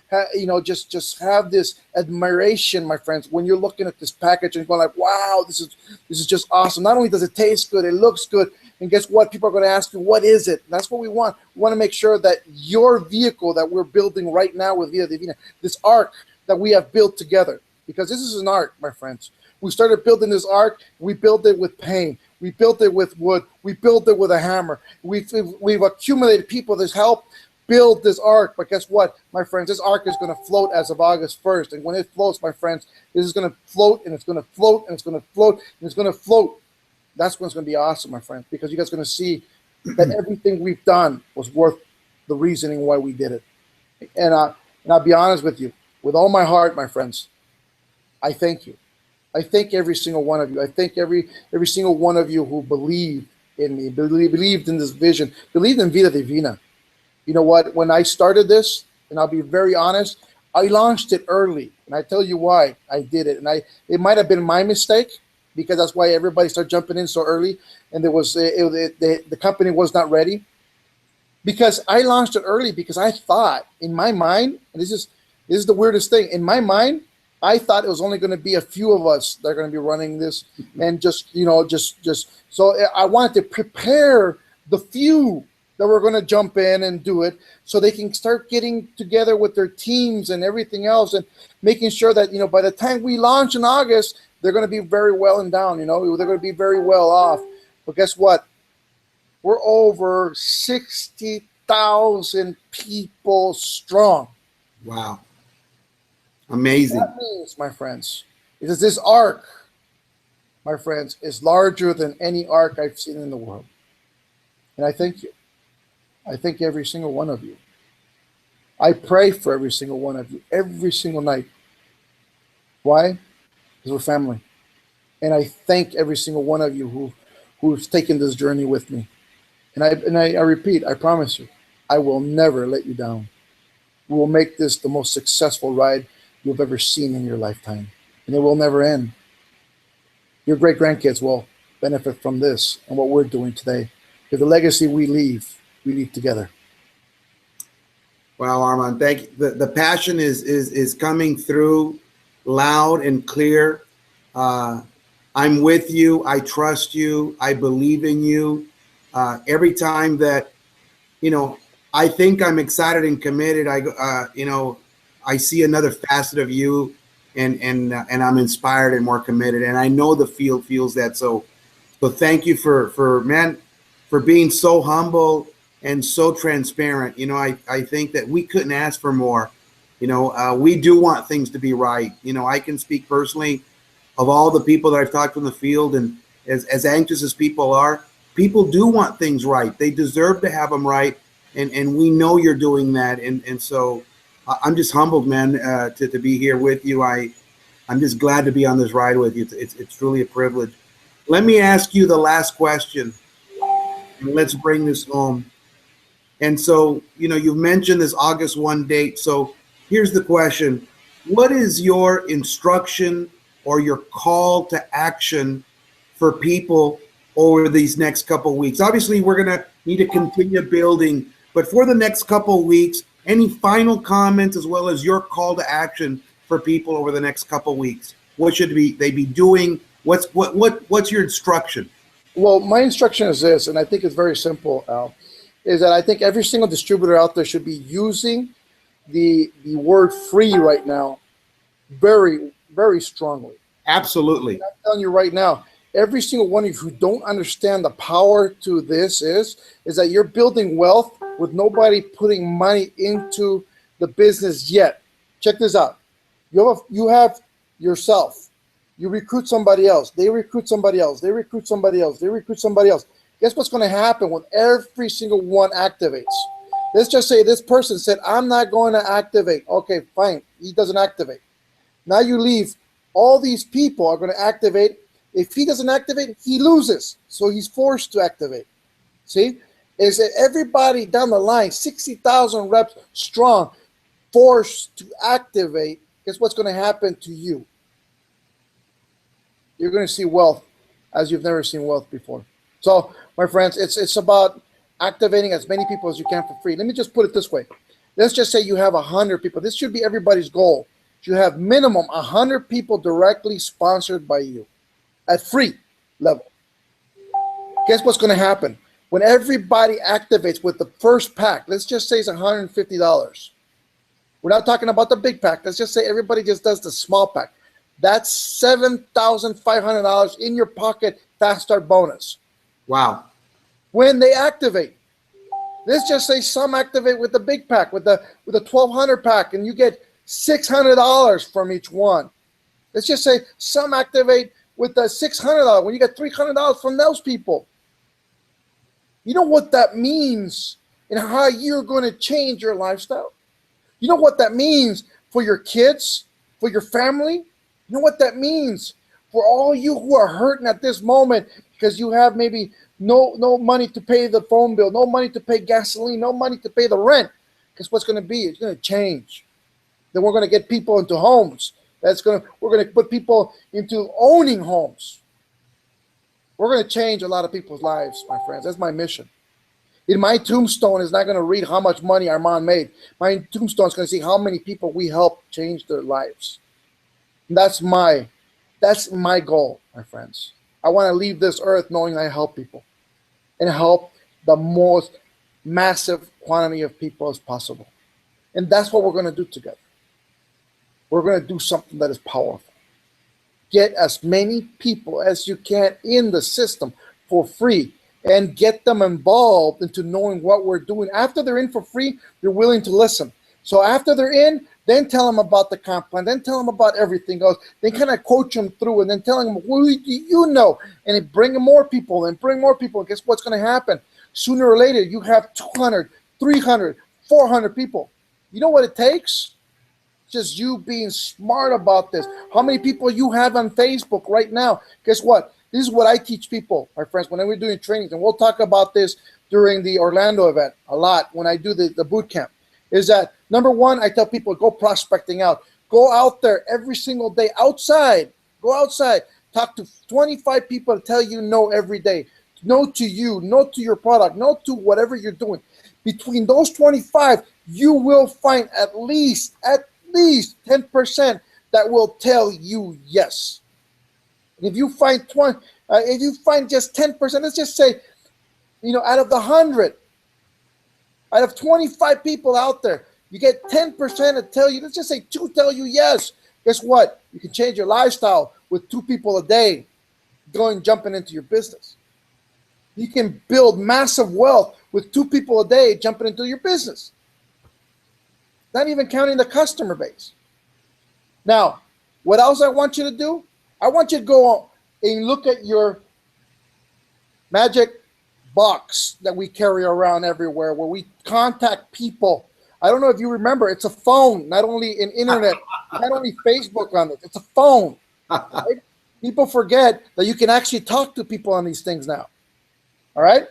[SPEAKER 2] just have this admiration, my friends, when you're looking at this package and going like, wow, this is just awesome. Not only does it taste good, it looks good, and guess what? People are going to ask you, what is it? That's what we want. We want to make sure that your vehicle that we're building right now with Vida Divina, this ark that we have built together, because this is an ark, my friends. We started building this ark. We built it with pain. We built it with wood. We built it with a hammer. We've accumulated people that's helped build this ark. But guess what, my friends? This ark is going to float as of August 1st. And when it floats, my friends, this is going to float, and it's going to float, and it's going to float, and it's going to float. That's when it's going to be awesome, my friends, because you guys are going to see that everything we've done was worth the reasoning why we did it. And I'll be honest with you, with all my heart, my friends, I thank you. I thank every single one of you. I thank every single one of you who believed in me, believed in this vision, believed in Vida Divina. You know what? When I started this, and I'll be very honest, I launched it early, and I tell you why I did it. And it might have been my mistake, because that's why everybody started jumping in so early, and the company was not ready. Because I launched it early, because I thought in my mind, and this is the weirdest thing, in my mind, I thought it was only going to be a few of us that are going to be running this, and just so I wanted to prepare the few that we're going to jump in and do it so they can start getting together with their teams and everything else and making sure that, by the time we launch in August, they're going to be very well and down, they're going to be very well off. But guess what? We're over 60,000 people strong.
[SPEAKER 1] Wow. Amazing.
[SPEAKER 2] That means, my friends, is this ark, my friends, is larger than any ark I've seen in the world. And I thank you. I thank every single one of you. I pray for every single one of you every single night. Why? Because we're family. And I thank every single one of you who's taken this journey with me. And I repeat, I promise you, I will never let you down. We will make this the most successful ride you've ever seen in your lifetime. And it will never end. Your great-grandkids will benefit from this and what we're doing today. Because the legacy we leave together.
[SPEAKER 1] Wow, Armand, thank you. The passion is coming through loud and clear. I'm with you. I trust you. I believe in you. Every time that, I think I'm excited and committed, I see another facet of you, and I'm inspired and more committed. And I know the field feels that. So thank you for being so humble and so transparent. I think that we couldn't ask for more. We do want things to be right. I can speak personally of all the people that I've talked to in the field, and as anxious as people are, people do want things right. They deserve to have them right. And we know you're doing that. And so I'm just humbled, man, to be here with you. I'm just glad to be on this ride with you. It's truly a privilege. Let me ask you the last question, and let's bring this home. And so, you've mentioned this August 1 date. So here's the question. What is your instruction or your call to action for people over these next couple of weeks? Obviously, we're going to need to continue building, but for the next couple of weeks, any final comments as well as your call to action for people over the next couple of weeks? What should they be doing? What's your instruction?
[SPEAKER 2] Well, my instruction is this, and I think it's very simple, Al, is that I think every single distributor out there should be using the word free right now very, very strongly.
[SPEAKER 1] Absolutely.
[SPEAKER 2] I'm telling you right now, every single one of you who don't understand the power to this is that you're building wealth with nobody putting money into the business yet. Check this out. You have yourself. You recruit somebody else. They recruit somebody else. They recruit somebody else. They recruit somebody else. Guess what's going to happen when every single one activates? Let's just say this person said, I'm not going to activate. Okay, fine. He doesn't activate. Now you leave. All these people are going to activate. If he doesn't activate, he loses. So he's forced to activate. See? Is that everybody down the line, 60,000 reps strong, forced to activate, guess what's going to happen to you? You're going to see wealth as you've never seen wealth before. So, my friends, it's about activating as many people as you can for free. Let me just put it this way. Let's just say you have 100 people. This should be everybody's goal. You have minimum 100 people directly sponsored by you at free level. Guess what's going to happen? When everybody activates with the first pack, let's just say it's $150. We're not talking about the big pack. Let's just say everybody just does the small pack. That's $7,500 in your pocket fast start bonus.
[SPEAKER 1] Wow.
[SPEAKER 2] When they activate, let's just say some activate with the big pack, with the 1,200 pack, and you get $600 from each one. Let's just say some activate with the $600 when you get $300 from those people. You know what that means and how you're going to change your lifestyle? You know what that means for your kids, for your family? You know what that means for all you who are hurting at this moment because you have maybe no money to pay the phone bill, no money to pay gasoline, no money to pay the rent. Guess what's going to be? It's going to change. Then we're going to get people into homes. We're going to put people into owning homes. We're going to change a lot of people's lives, my friends. That's my mission. In my tombstone is not going to read how much money Armand made. My tombstone is going to see how many people we helped change their lives. And that's my goal, my friends. I want to leave this earth knowing I help people and help the most massive quantity of people as possible. And that's what we're going to do together. We're going to do something that is powerful. Get as many people as you can in the system for free and get them involved into knowing what we're doing. After they're in for free, they're willing to listen. So after they're in, then tell them about the comp plan, then tell them about everything else. Then kind of coach them through and then tell them, who do you know? And then bring more people and bring more people. And guess what's going to happen? Sooner or later, you have 200, 300, 400 people. You know what it takes? Just you being smart about this. How many people you have on Facebook right now? Guess what? This is what I teach people, my friends, when we're doing trainings. And we'll talk about this during the Orlando event a lot when I do the boot camp. Is that number one, I tell people, go prospecting out. Go out there every single day outside. Go outside. Talk to 25 people that tell you no every day. No to you, no to your product, no to whatever you're doing. Between those 25, you will find at least 10% that will tell you yes. And if you find if you find just 10%, let's just say, out of the 100, out of 25 people out there, you get 10% to tell you, let's just say 2 tell you yes. Guess what? You can change your lifestyle with 2 people a day jumping into your business. You can build massive wealth with 2 people a day jumping into your business. Not even counting the customer base. Now, what else I want you to do? I want you to go and look at your magic box that we carry around everywhere where we contact people. I don't know if you remember, it's a phone, not only an internet, not only Facebook on it, it's a phone. Right? People forget that you can actually talk to people on these things now. All right?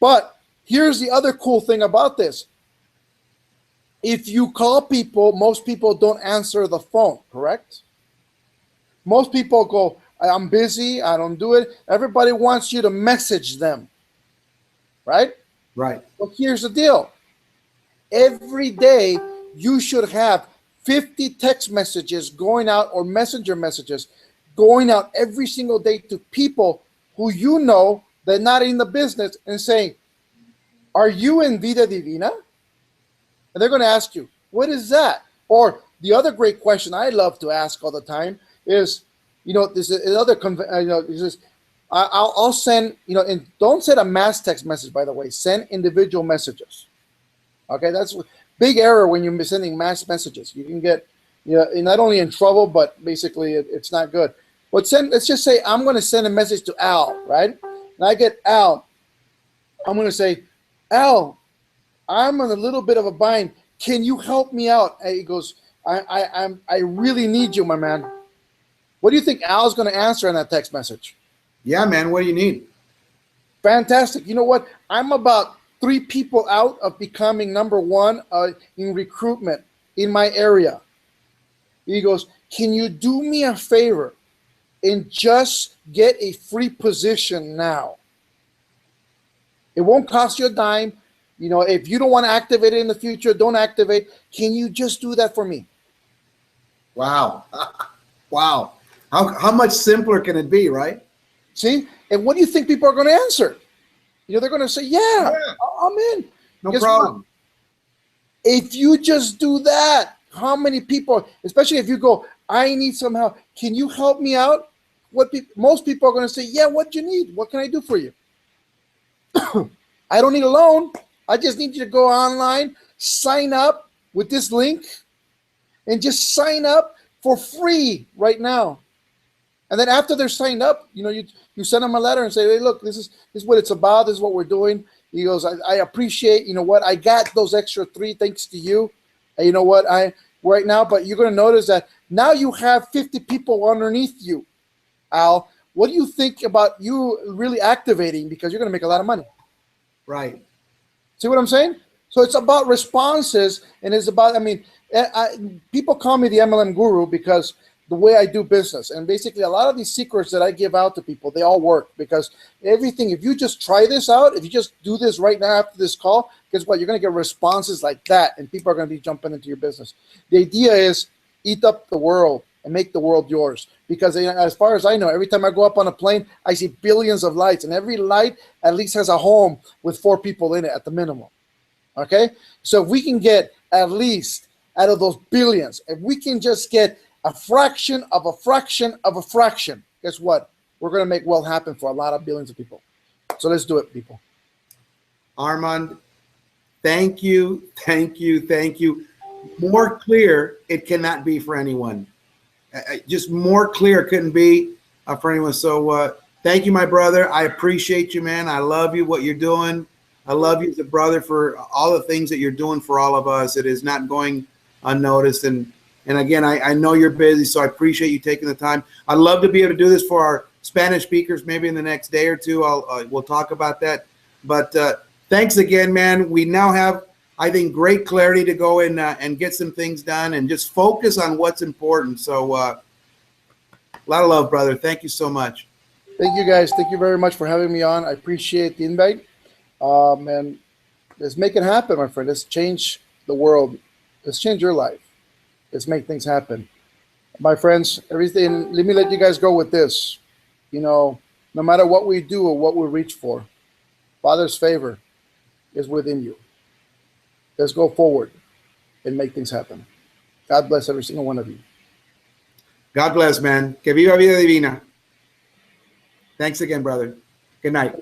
[SPEAKER 2] But here's the other cool thing about this. If you call people, most people don't answer the phone, correct? Most people go, I'm busy, I don't do it. Everybody wants you to message them, right?
[SPEAKER 1] Right.
[SPEAKER 2] Well, here's the deal. Every day, you should have 50 text messages going out or messenger messages going out every single day to people who you know they're not in the business and saying, are you in Vida Divina? And they're going to ask you, what is that? Or the other great question I love to ask all the time is, there's another, I'll send, and don't send a mass text message, by the way, send individual messages. Okay, that's a big error when you're sending mass messages. You can get, not only in trouble, but basically it's not good. But let's just say I'm going to send a message to Al, right? And I get Al. I'm going to say, Al, I'm in a little bit of a bind. Can you help me out? And he goes, I really need you, my man. What do you think Al's going to answer in that text message?
[SPEAKER 1] Yeah, man. What do you need?
[SPEAKER 2] Fantastic. You know what? I'm about 3 people out of becoming number 1 in recruitment in my area. He goes, can you do me a favor and just get a free position now? It won't cost you a dime. If you don't want to activate it in the future, don't activate. Can you just do that for me?
[SPEAKER 1] Wow. Wow. How much simpler can it be, right?
[SPEAKER 2] See? And what do you think people are going to answer? They're going to say, yeah, I'm in.
[SPEAKER 1] No
[SPEAKER 2] Guess
[SPEAKER 1] problem.
[SPEAKER 2] what? If you just do that, how many people, especially if you go, I need some help. Can you help me out? Most people are going to say, yeah, what do you need? What can I do for you? I don't need a loan. I just need you to go online, sign up with this link, and just sign up for free right now. And then after they're signed up, you send them a letter and say, hey, look, this is what it's about. This is what we're doing. He goes, I appreciate, I got those extra 3 thanks to you. And you know what, right now, but you're going to notice that now you have 50 people underneath you. Al, what do you think about you really activating, because you're going to make a lot of money?
[SPEAKER 1] Right.
[SPEAKER 2] See what I'm saying? So it's about responses, and it's about, people call me the MLM guru because the way I do business, and basically a lot of these secrets that I give out to people, they all work, because everything, if you just try this out, if you just do this right now after this call, guess what? You're going to get responses like that, and people are going to be jumping into your business. The idea is eat up the world and make the world yours, because as far as I know, every time I go up on a plane, I see billions of lights, and every light at least has a home with 4 people in it at the minimum. Okay? So if we can get at least out of those billions, if we can just get a fraction of a fraction of a fraction, guess what? We're going to make wealth happen for a lot of billions of people. So let's do it, people.
[SPEAKER 1] Armand, thank you, thank you, thank you. More clear, it cannot be for anyone. Just more clear couldn't be for anyone. So thank you, my brother. I appreciate you, man. I love you, what you're doing. I love you as a brother for all the things that you're doing for all of us. It is not going unnoticed. And again, I know you're busy, so I appreciate you taking the time. I'd love to be able to do this for our Spanish speakers maybe in the next day or two. We'll talk about that. But thanks again, man. We now have, I think, great clarity to go in and get some things done and just focus on what's important. So a lot of love, brother. Thank you so much.
[SPEAKER 2] Thank you, guys. Thank you very much for having me on. I appreciate the invite. And let's make it happen, my friend. Let's change the world. Let's change your life. Let's make things happen. My friends, everything, let me let you guys go with this. You know, no matter what we do or what we reach for, Father's favor is within you. Let's go forward and make things happen. God bless every single one of you.
[SPEAKER 1] God bless, man. Que viva Vida Divina. Thanks again, brother. Good night.